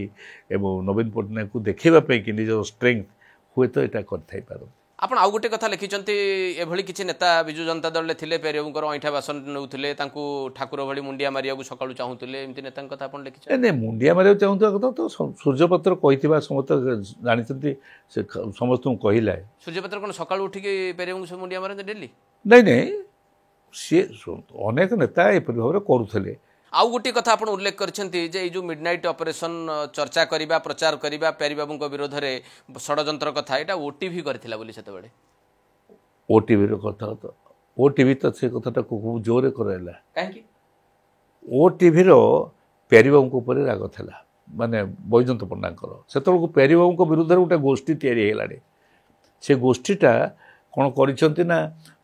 नवीन पट्टनायक को देखापी कि निजर स्ट्रेंथ हुए तो यहाँ कर आपण आउ गोटे कथा लिखिं एभली किसी नेता विजु जनता दल थे प्यारीबाबू ऐठा बासन नौले ठाकुर भली मुंडिया मारिया सका चाहूले एमती नेता कथा आप लिखिं नहीं मुंडिया मारिया चाहूता कथा तो सूर्यपत्र कही समस्त जानते समस्त कहला सूर्यपत्र कौन सका उठिक प्यारीबाबू मुंडिया मारते डेली नहीं नहीं सी अनेक नेता एपरी भाव करुले आउ गोटे कथा आप उल्लेख कर जो मिडनाइट ऑपरेशन चर्चा करवा प्रचार करवा प्यारीबाबू विरोध में षड्यंत्र कथा यहाँ ओटीवी करथिला बोली सेते बेले ओटीवी कथा तो ओटीवी तो से कथाटा खूब जोरे कराइला काहे ओटीवी प्यारीबाबू उपर राग था माने बैजयंत पट्टनायक से प्यारीबाबू विरुद्ध गोटे गोष्ठी या से गोष्ठीटा कौन कर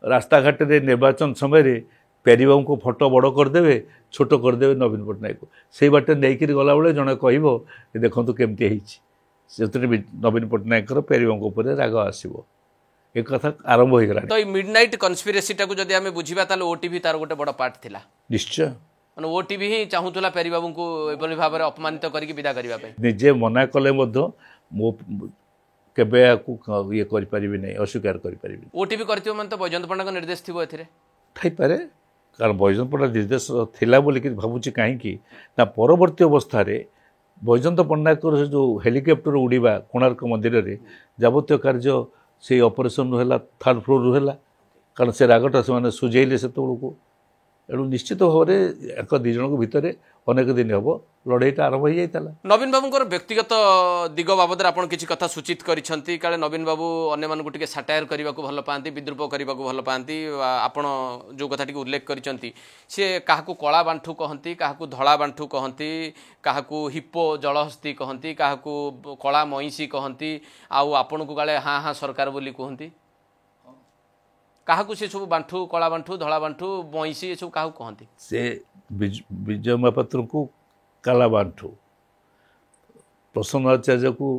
रास्ता घाट निर्वाचन समय प्यारीबाबू को फोटो बड़ करदे छोट करदे नवीन पट्टनायक को से बाटे नहीं गला बेले जड़े कह देखु केमती से नवीन पट्टनायक प्यारीबाबू राग आसो एक कथा आरंभ हो गला तो मिडनाइट कन्स्पिरेसी टाको जदि आमे बुझिबा ताले ओटीवी तार गोटे बड़ पार्ट थिला निश्चय माने ओटीवी ही चाहूतला प्यारीबाबू को एभली भाव में अपमानित करके विदा करबा पे निजे मना कले मो केबे ये करि परिबि नै अस्वीकार करि परिबि ओटीवी करथियो मन तो बैजयंत पट्टनायक निर्देश थिबो एथिरे थाई पारे कारण बैजयंत पट्टनायक निर्देश थिला बोली कि भाबुची कहीं ना परवर्ती अवस्था बैजयंत पट्टनायक जो हेलिकप्टर उड़ीबा कोणार्क मंदिर में जाबतीय कार्य से ऑपरेशन है 3rd फ्लोर है कारण से रागटा से सुझेले से को एणु निश्चित भाव में दी जन भितर अनेक दिन हम लड़ाईटा आरंभ हो जाता नवीन बाबू व्यक्तिगत दिग बाबद आप किसी कथा सूचित करिसेंती काले नवीन बाबू अन्य मानक टिके साटायर करने को भल पाती विद्रूप करने को भल पाती आपण जो कथा टी उल्लेख करिसेंती से काहाकू कला बांठू कहती काहाकू धला बांठू कहती काहाकू हिप्पो जलहस्ती कहती काहाकू कला मईसी कहती आउ आपण को काले हाँ हाँ सरकार बोली कहती काहाकू से सब बांठू कला बांठू धला बांठू मईसी ये सब काहाकू कहती से विजय महापात्र को काला बांठू प्रसन्न आचार्य को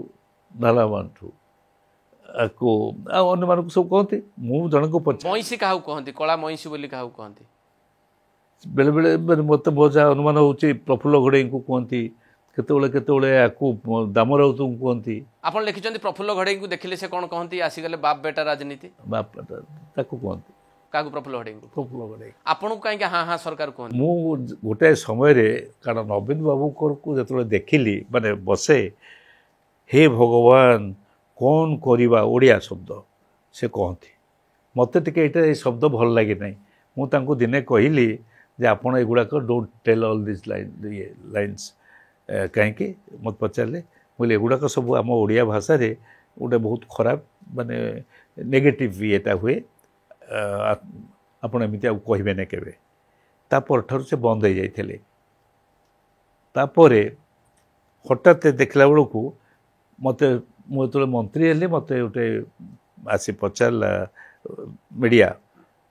धाला बांठू को अन्य मान सब कहते मु जन को मईसी क्या कहती कला मईसी बोली क्या कहती बेले बेले मत मजा अनुमान होची प्रफुल्ल घड़े को कहती केतोले दाम राउत कहती आप लिखिं प्रफुल्ल घड़े को देखिले से कौन कहती आसीगले बाप बेटा राजनीति बाप बेटा ताको कहती क्या प्रफुल्ल घड़े प्रफुल्ल घड़े आपन कहीं हाँ हाँ सरकार कहते मु गोटे समय कारण नवीन बाबू को जो देखिली माने बसे हे भगवान कौन करवा ओडिया शब्द से कहती मत टे शब्द भल लगे ना मुझे दिने कहली जे आपण एगुड़ाक don't tell all this lines कहीं मत पचारे मुझे एगुड़ाक सब आम ओडिया भाषा रे गोटे बहुत खराब माने नेगेटिव येटा हुए आपण एमती कहे ना केवे तापर ठार से बंद हो जाते तापर हठात देखला बेलू मत मुझे मंत्री हेली मत गोटे आसी पचारा मीडिया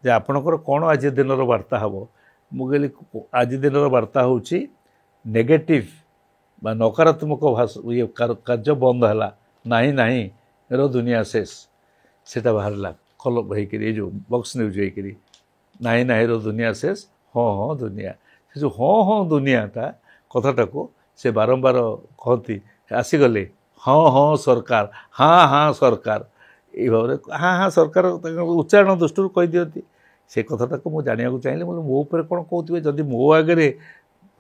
जे आपणकर कौन आज दिन वार्ता हम मुझे आज दिन वार्ता हूँ नेगेटिव बा नकारात्मक भाषा ये कार्य बंद है नहीं नहीं रो दुनिया शेष सेटा बाहरला कल होकर जो बक्स न्यूज होकर नहीं नहीं रो दुनिया शेष हाँ हाँ दुनिया से जो हाँ हाँ दुनियाटा कथाटा को से बारंबार कहती आसीगले हाँ हाँ सरकार हाँ हाँ सरकार ये भाव हाँ हाँ सरकार उच्चारण दृष्टि कही दिखती से कथाटा को मुझे जाना चाहिए मो उपर कौन कहते जदि मो आगे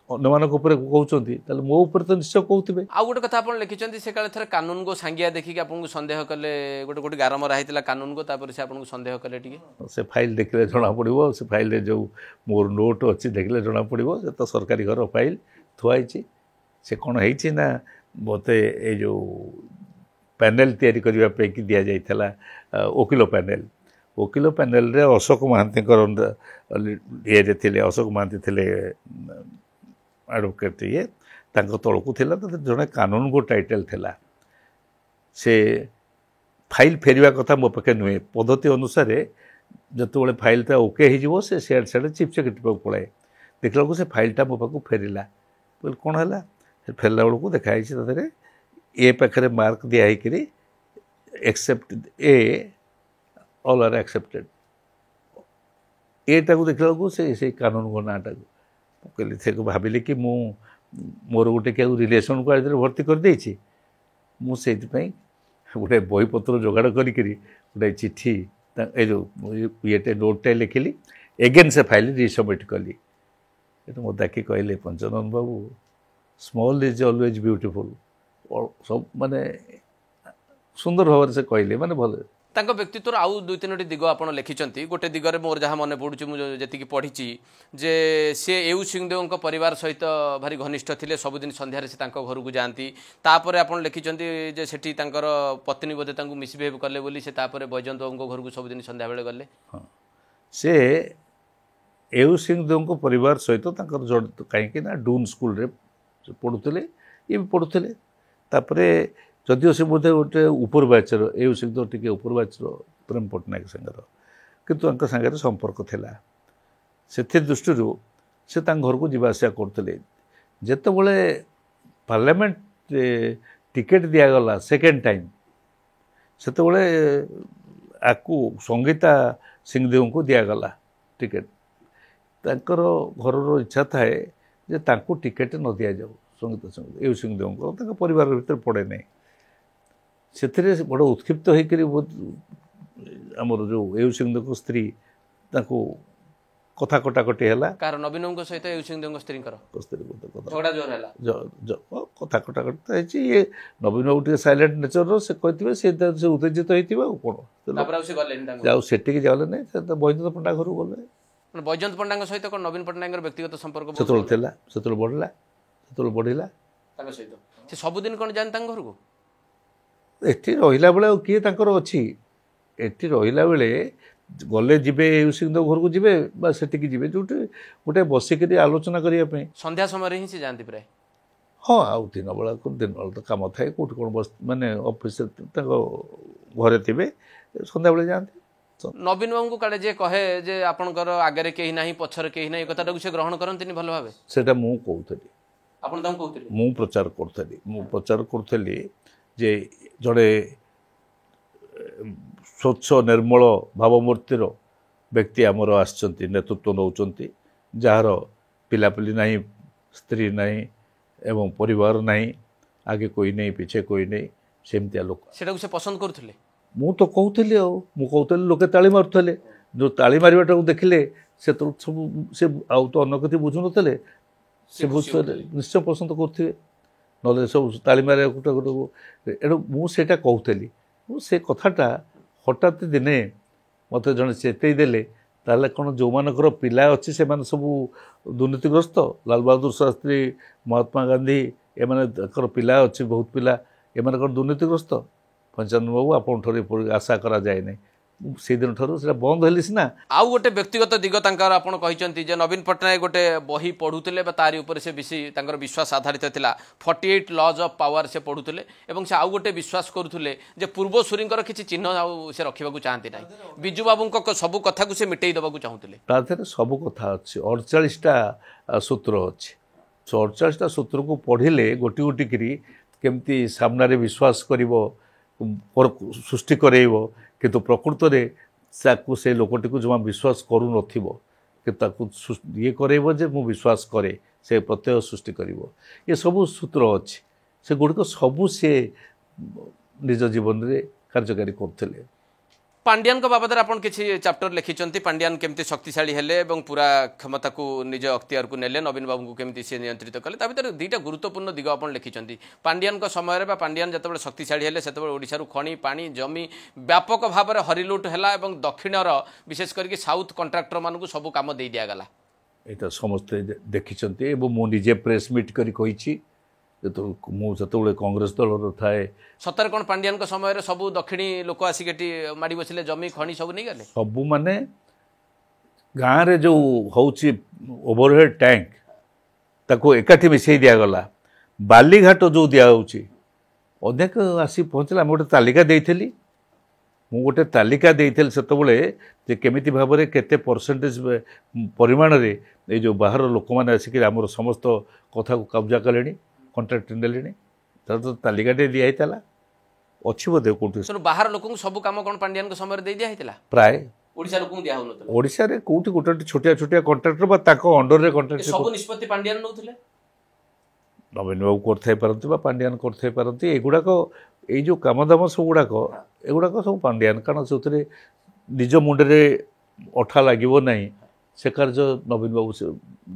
अन्यमानक कहते मो उपर तो निश्चय कहते आउ गोटे कथा आप लिखिं से काले थर कानून को सांगिया देखिए आपको सन्देह कले गोटे गोटे गारमरा होता कानून को तापर से आपको सन्देह कले से फाइल देखले जना पड़ो से फाइल जो मोर नोट अच्छी देखले जना पड़ो से तो सरकारी घर फाइल थुआई से कौन है ना मत ये जो पैनेल तैयारी करने कि दि जाइला वकिल पैनेल रे अशोक महांती ये थे अशोक महांती थे एडवोकेट ये तलकू थिला तो जड़े कानून को टाइटल थिला से फाइल फेरवा कथा मो पाखे नुहे पद्धति अनुसार जो फाइलटा ओके हो से सियाड़े चीफ सेक्रेटरी पाक पलाए देखला से फाइलटा मो पाक फेरला बोले कौन है फेरला बेलू देखाई ए पाखे मार्क दिखाई except A all are accepted एटा को देखला से कानून को नाटा को कहली से भाविली कि मोर गोटे क्या रिलेसन को आज भर्ती कर देछि मुझे गोटे बहीपत्र जोगाड़ गोटे चिट्ठी ए जो ये नोटे लिखिली एगेन से फाइल रिसबमिट कली मो डाकी कहले पंचनंदन बाबू स्मॉल इज ऑलवेज ब्यूटीफुल सब माने सुंदर भाव से कहले माने भल तांको व्यक्तित्वर आउ दुई तीन दिग आप लिखिं गोटे दिगरे मोर जहाँ मन पड़ू मुझे पढ़ी जे सी एयू सिंहदेव परिवार सहित भारी घनिष्ठ थे सबुदिन सन्धार से घर को जाती तापर आप लिखिं जे सेठी पत्नी बोधे मिसबिहेव कले बोली से बैजयंत बाबू घर को सबुदिन सन्ध्या बेले गले हाँ से एयू सिंहदेव परिवार सहित जड़ित कहीं डून स्कूल रे पढ़ुले ये भी पढ़ुले तापर जदिव से बोधे गोटे ऊपर बैचर एयू सिंहदेव टी ऊपर बैचर प्रेम पट्टनायक सांगर किंतु सांगे संपर्क थिला से दृष्टि से घर को जीवासा करते जिते बड़े पार्लियामेंट टिकेट दिगला सेकेंड टाइम से आपको संगीता सिंहदेव को दिगला टिकेट तांकर घर इच्छा थाए जे तांको टिकेट न दि जाऊ संगीता सिंह एयू सिंहदेव को परिवार भीतर पड़े नहीं से बड़ उत्क्षिप्त होकर आमर जो एयू सिंहदेव स्त्री कथा कटाकटी है नवीन सहित एयू सिंहदेव स्त्री कथा कटाकटी ये नवीन बाबू टे साइलेंट नेचर से कहते से उत्तेजित होती कौन जाऊ से जाऊे ना बैजयंत पंडा घर गले बैजयंत पंडा सहित नवीन पट्टनायक व्यक्तिगत संपर्क से बढ़ला से सबुदिन कौन जाने घर को एटी रहिला बेले किए तांकर अच्छी एटी रहिला बेले गले जीवे एयू सिंहदेव घर को जीवे बा सेटिकी जीवे जो गोटे बसिक आलोचना करने संध्या समय ही से जाती प्राय हाँ आउ दिन बेला तो कम थाए कौट कौन बस माने ऑफिस घरे थे संध्या बेले जाते नवीन बाबू काले जे कहे जे आपनकर आगे कहीं ना पछर कहीं ना कथा से ग्रहण करते भल भाव से मु प्रचार करी जे जड़े स्वच्छ निर्मल भावमूर्तिर व्यक्ति आमर आसचंती नेतृत्व नौचंती जार पिलापिली नहीं स्त्री नहीं एवं परिवार नहीं आगे कोई नहीं पीछे कोई नहीं सेमतिया लोक से पसंद करुले मु तो कहूली कहूली लोके ताली मारुले जो ताली मार्टा देखिले से तो सब से आउ तो अन्न कथि बुझु नथिले से निश्चय पसंद करुवे ना सब ताली मारे गोटे गोटे एणु मुझे कहूली से कथाटा हठात दिने मत जड़े चेतईदे ताले कौन जो मानकर पिला अच्छी से सब दुर्नीतिग्रस्त लाल बहादुर शास्त्री महात्मा गांधी एमाने ताकर पिला अच्छे बहुत पिला एमानकर दुर्नीतिग्रस्त पंचानन बाबू आपन आशा करा जाए नहीं से दिन ठार से बंद हेली सीना आउ गोटे व्यक्तिगत दिग तांकर आपण कहिसंती जे नवीन पट्टनायक गोटे बही पढ़ुले तारी ऊपर से बेसी तांकर विश्वास आधारित थिला 48 लॉज ऑफ पावर से पढ़ुले एवं से आउ गोटे विश्वास करुले जे पूर्वसूरींकर किछि चिन्ह आउ से रखिबा को चाहंती नै बिजू बाबूंक सब कथा को से मिटेई दबा को चाहुतले ताथरे सब कथा अछि 48टा सूत्र अछि 48टा सूत्र को पढ़िले गोटी गोटी करी केमती सामने विश्वास करिवो सृष्टि करेइबो किंतु प्रकृत में से लोकटी को जमा विश्वास करू नथिबो कि ताकू ये करेइबो जे मु विश्वास करे से प्रत्यय सृष्टि करिवो ये सब सूत्र अछि से गुड़िक सबू से निज जीवन रे कार्यकारी करथिले पांड्यान बाबद आपन किसी चैप्टर लिखिंट पांड्यान केमती शक्तिशाली हेले एवं पूरा क्षमता को निज अख्तियार को नेले नवीन बाबू को केमती से नियंत्रित कले ता भीतर दुईटा गुरुत्वपूर्ण दिग आपन लिखिंट पांड्यान समय रे पांड्यान जतबे शक्तिशाली हेले सेतबे ओडिसा रु खणी पानी जमी व्यापक भाव में हरिलुट हैला एवं दक्षिणर विशेष करके साउथ कॉन्ट्रैक्टर मानकु सब काम दे दिया गला एटा समस्त देखिंट एवं मु निजे प्रेस मीट करी कहिछि जो कांग्रेस दल थाए सतर कौन पांड्यान समय रे सब दक्षिणी लोक आसिक माड़ी बसिले जमी खणी सब नहीं गले सब माने गाँव रे जो होउची ओवरहेड टैंक ताको एकाठी मिसई दिया गला बालीघाट जो दिया होउची अनेक आसी पहुँचला गोटे तालिका देइथली मु गोटे तालिका देइथल सेतबेले जे केमिति भाबरे केते परसेंटेज परिमाण रे ए जो बाहर लोक माने आसिक हमर समस्त कथा को कब्जा कलेनी कॉन्ट्रैक्ट नेलेनी तो तालिकाटे दिखाला अच्छी बोधे कौटी बाहर लोक सब कम कौन पांड्यान समय दे दिया प्राय ओडिसा लोक दिया होनथला ओडिसा रे कोठी गोटे छोटिया छोटिया कॉन्ट्रैक्टर बा ताको अंडर रे कॉन्ट्रैक्ट सब निष्पत्ति पांड्यान नउथिले नवीन बाबू करथाई पारंती बा पांड्यान करथाई पारंती एगुडा को ए जो कामदाम सब गुडा सब पांड्यान कारण से निज मुंडे रे अठा लागिवो नहीं से कार्य नवीन बाबू से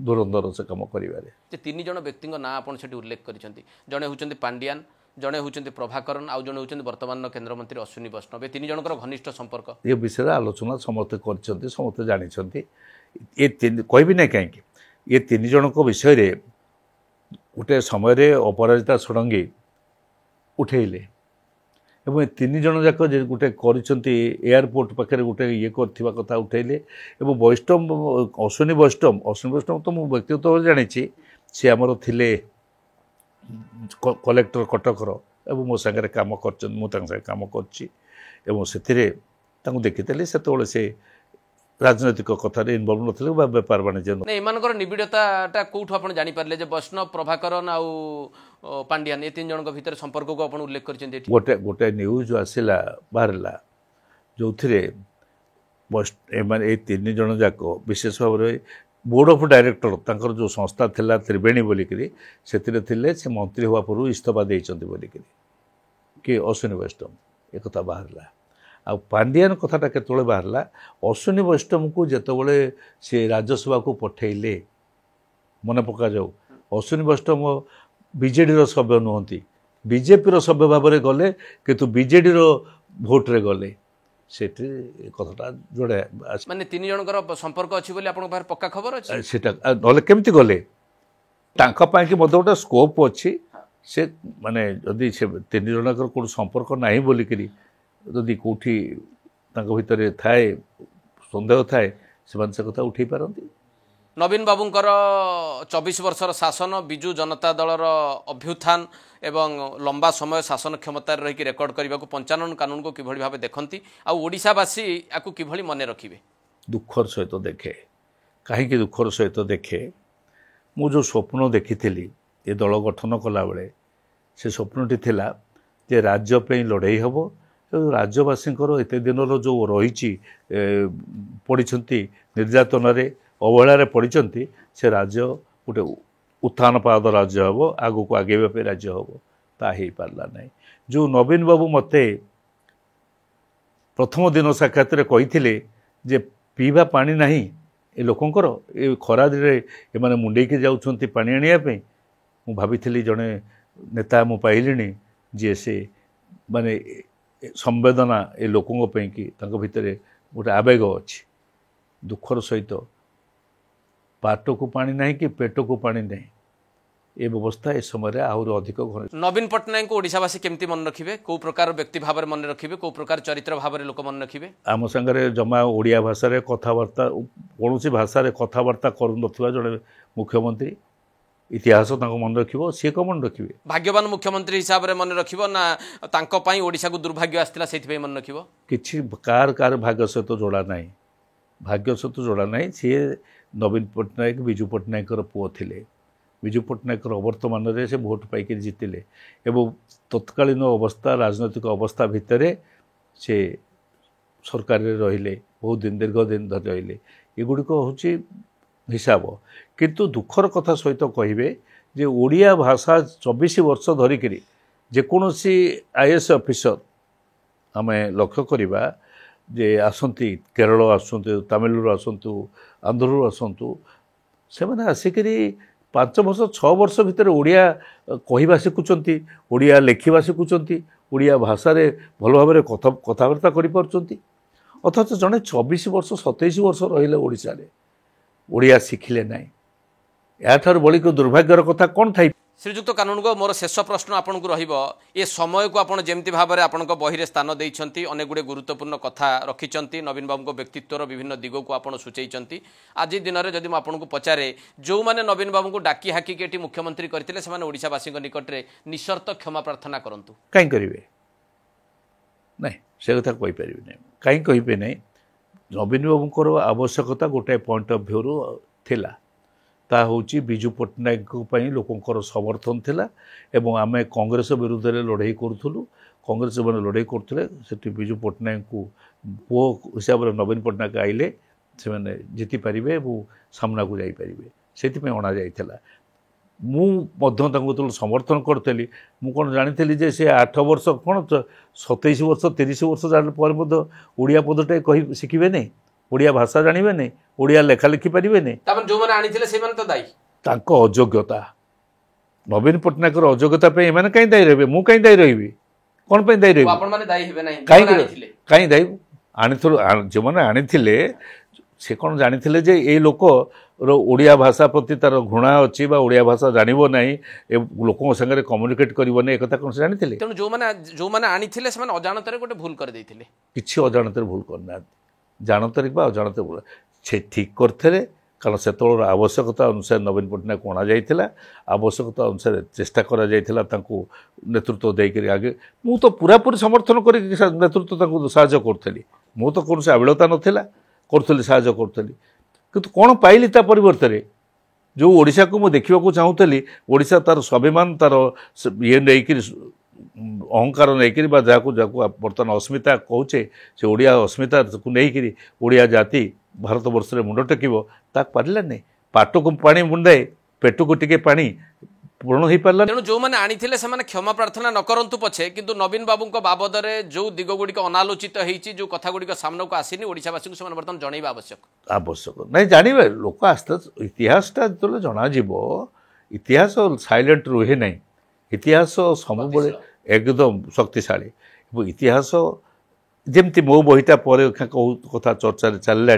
धुरंधर से कम करें तीन जन व्यक्ति ना आपन सेठी उल्लेख करिसेंती जणे होचंती पांड्यान जणे होचंती प्रभाकरन आउ जणे होचंती वर्तमान केंद्रमंत्री अश्विनी वैष्णव तीन जनकर घनिष्ठ संपर्क ये विषय आलोचना समस्त करछंती समस्त जानिछंती ये कहबी नहीं कहीं ये तीन जनक विषय रे गोटे समय रे अपराजिता षडंगी उठेले एवं तीन जन जाक गोटे करिसेंती एयरपोर्ट पाखे गोटे ये करथिबा कथा उठेले एवं वैष्णव अश्विनी वैष्णव तो मु व्यक्तिगत भाव जानी सी आमर थिले कलेक्टर कटकर एवं मो संगे काम कर मुझे काम कर देखी से राजनैतिक कथार इनवल्व नथिले बा व्यापार वाणिज्य नहीं एमानकर निबिड़ताटा कोठु आपण जानि पारले जे वैष्णव प्रभाकरन आउ पांड्यान ये तीन जनक भीतर संपर्क को आपण उल्लेख करछन गोटे गोटे न्यूज आसिला बाहरला जो थिरे एमाने ए तीन जन जाक विशेष भाव में बोर्ड ऑफ डायरेक्टर तांकर जो संस्था थिला त्रिवेणी बोलिकरी सेतिरे थिले से मंत्री हुआ पूर्व इस्तीफा देइचंती बोलिकरी कि अश्विनी वैष्णव एक कथा बाहरला आ पांड्यान कथाटा केतबेले बाहरला अश्विनी वैष्णव को जेतबेले से राज्यसभा को पठेइले मन पका जाऊ अश्विनी वैष्णव बीजेडी रो सभ्य नुहंती बीजेपी रो सभ्य भाव में गले किंतु बीजेडी रो भोट रे गले सेठी कथाटा जोड़े माने तीन जनकर संपर्क अछि बोली आपन बाहर पक्का खबर अछि सेटा नले केमति गले तांका पाई कि मते गोटे स्कोप अछि से माने जदि से तीन जनकर कोन संपर्क नाही बोली करी जदि कोठी तांका भितरे थाए संदेह थाए से कथा उठे पारती नवीन बाबूंकर 24 वर्षर शासन बिजू जनता दलर अभ्युत्थान एवं लंबा समय शासन क्षमता रही रेकर्ड करने को 55 कानून को किभली भाव देखती आशावासी या किभली मन रखिए दुखर सहित देखे कहीं दुखर सहित देखे मु जो स्वप्न देखी ये दल गठन कला बेले से स्वप्नटी थिला जे राज्य पे लड़ाई हम राज्यवासी एत दिन जो रही पड़ी निर्यातन अवहेला पड़ी से राज्य गोटे उत्थान पाद राज्य हम आगू को आगे राज्य हम ताही पारला नहीं जो नवीन बाबू मते प्रथम दिन साक्षात कही जे पीवा पानी नहीं ए लोकंकर ए खरा दिन ये मुंडे जाऊँच पानी आने मु भाभी जड़े नेता मु पाइलिनी जी से माने संवेदना ए लोकों कि भितर गोटे आवेग अच्छी दुखर सहित पाट को पानी नहीं कि पेट को पानी नहीं ए व्यवस्था ए समय आहरी अधिक घनिष्ठ। नवीन पट्टनायक को ओडिशावासी केमती मन रखिबे को प्रकार व्यक्ति भाव में मन रखिबे को प्रकार चरित्र भाव में लोक मन रखिबे आम संगे जमा ओडिया भाषा कथबार्ता कौन भाषा कथबार्ता करूना जड़े मुख्यमंत्री इतिहास मन रखिबो सी को मन रखिबे भाग्यवान मुख्यमंत्री हिसाब से मन रखिबो ना तांको पई ओडिशा को दुर्भाग्य आस्तिला सेति मन रखिबो किछि कार भाग्य सहित जोड़ा नहीं भाग्य सहित जोड़ा नहीं सी नवीन पट्टनायक विजु पट्टनायक पुओ थिले विजु पट्टनायक अवर्तमान में से भोट पाइक जीतिले एवं तत्कालीन अवस्था राजनैतिक अवस्था भितर से सरकार रहिले बहुत दिन दीर्घ दिन धरि रहिले एगुड़िक हूँ हिसाब किंतु दुखर कथा सहित कहे जे ओडिया भाषा 24 वर्ष धरिक जेकोसी आईएएस ऑफिसर आम लक्ष्य करवा जे आसंती केरल आसतु तमिलनाडु आसतु आंध्रु आसतु से मैंने आसिक 5 वर्ष 6 वर्ष भितर ओडिया कहवा शिखुंट ओडिया लेखा शिखुंट ओडिया भाषा भल भाव कथबार्ता कर अथच जड़े 24 वर्ष 27 वर्ष रहिले ओडिशा रे ओडिया शिखिले ना याठार बड़ी को दुर्भाग्यर कथा कौन था। श्रीजुक्त कानून को मोर शेष प्रश्न आपन को रहिबो ए समय को आपन जेमती भाव में आपन बही रे स्थान देइछंती अनेक गुडे गुरुत्वपूर्ण कथा रखिछंती नवीन बाबू को व्यक्तित्वर विभिन्न दिगो को आपन सूचैछंती आज दिन में जदि आपन को पचारे जो माने नवीन बाबू को डाकी हाकी केटी मुख्यमंत्री करथिले से माने ओडिशावासी निकट रे निशर्त क्षमा प्रार्थना करंतु काई करिवे नहीं से कथा कहि परिबे नहीं काई कहिबे नहीं नवीन बाबूर आवश्यकता गोटे पॉइंट ऑफ व्यू रु थिला ता होची विजु पट्टनायक लोकंर समर्थन थिला एवं आम कांग्रेस विरुद्ध में लड़ाई करूँ कांग्रेस मैंने लड़ाई करते से विजु पट्टनायक को पुओ हिसाब से नवीन पट्टनायक आइले से मैंने जीति पारे सामना को जापारे से अणा जाइला मुझे समर्थन करी मुझे जानी जे से 8 वर्ष कौन 27 वर्ष 30 वर्ष जाने ओडिया पदटे कही शिखे नहीं ओडिया भाषा जानवे नहीं ओडिया लेखा लिखि पारे नहीं जो मैंने आनिथिले से माने तो दायी तांको अयोग्यता नवीन पट्टनायक अयोग्यता पे एमाने कहीं दायी रहे मु कहीं दायी रही कौन पे दायी रही आपण माने दायी हेबे नहीं कहीं दायी आनी जो मैंने आनी से कौन जानी जे ये लोक ओडिया भाषा प्रति तार घृणा अच्छी ओडिया भाषा जानव ना लोक संगे कम्युनिकेट कर एक कौन से जानी तेणु जो मैंने आनिथिले से माने अजाणत गोटे भूल कर देथिले किछि अजाणत भूल करना जानतर अजाणत भूल से ठीक करते कारण से आवश्यकता अनुसार नवीन पट्टनायक अणा जाइला आवश्यकता अनुसार चेष्टा करा जाइथिला तांको नेतृत्व देकर आगे मु तो पूरापूरी समर्थन कर नेतृत्व साहाय्य करी मु तो कौन से आविलता नाला करी साहाय्य करी किंतु कौन पाइली ता परिवर्तन जो ओडिशा को मुझे देखा चाहूली ओडिशा तार स्वाभिमान तार ये नहीं अहंकार नहीं जहाँ बर्तमान अस्मिता कौचे से ओडिया अस्मिता को लेकिन ओडिया जाति भारत वर्ष में मुंड टेकिब ताक पारा नहीं पाट को पानी मुंडाए पेट को टिके पानी पूर्ण हो पारा तेणु जो मैंने आनिथिले से माने क्षमा प्रार्थना न करंतु पछे किंतु नवीन बाबू बाबद जो दिग गुड़िक अनालोचित होती जो कथा गुड़िक सामना को आसीनी ओडिशावासी को से बर्तमान जनइबा आवश्यक नहीं जानवे लोक आस्ते इतिहासटा जो जन इतिहास साइलेंट रुहे नहीं इतिहास सब एकदम शक्तिशाली इतिहास जमती मो बहीटा पर कथा चर्चा चलला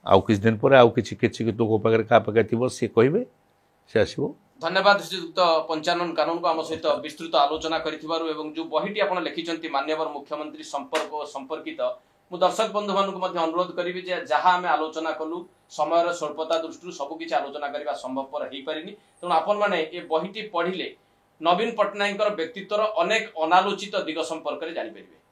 आउ किछ दिन पर आउ किछि लोक पाखे क्या पाखे थी सी कहे से आसो। धन्यवाद श्रीयुक्त पंचानन कानून को आम सहित विस्तृत आलोचना करिथिबारु एवं जो बहीटी आपण लिखिचंती मान्यवर मुख्यमंत्री संपर्क संपर्कित मु दर्शक बंधु मानक मध्य अनुरोध करिवि जे जहां आमे आलोचना कलु समय स्वल्पता दृष्टि सब किछि आलोचना करबा संभवपर हेई पारिनी तेणु आपण माने ए बहीटी पढ़िले नवीन पट्टनायक व्यक्तित्वर अनेक अनालोचित दिग संपर्क में जानी पारिबे।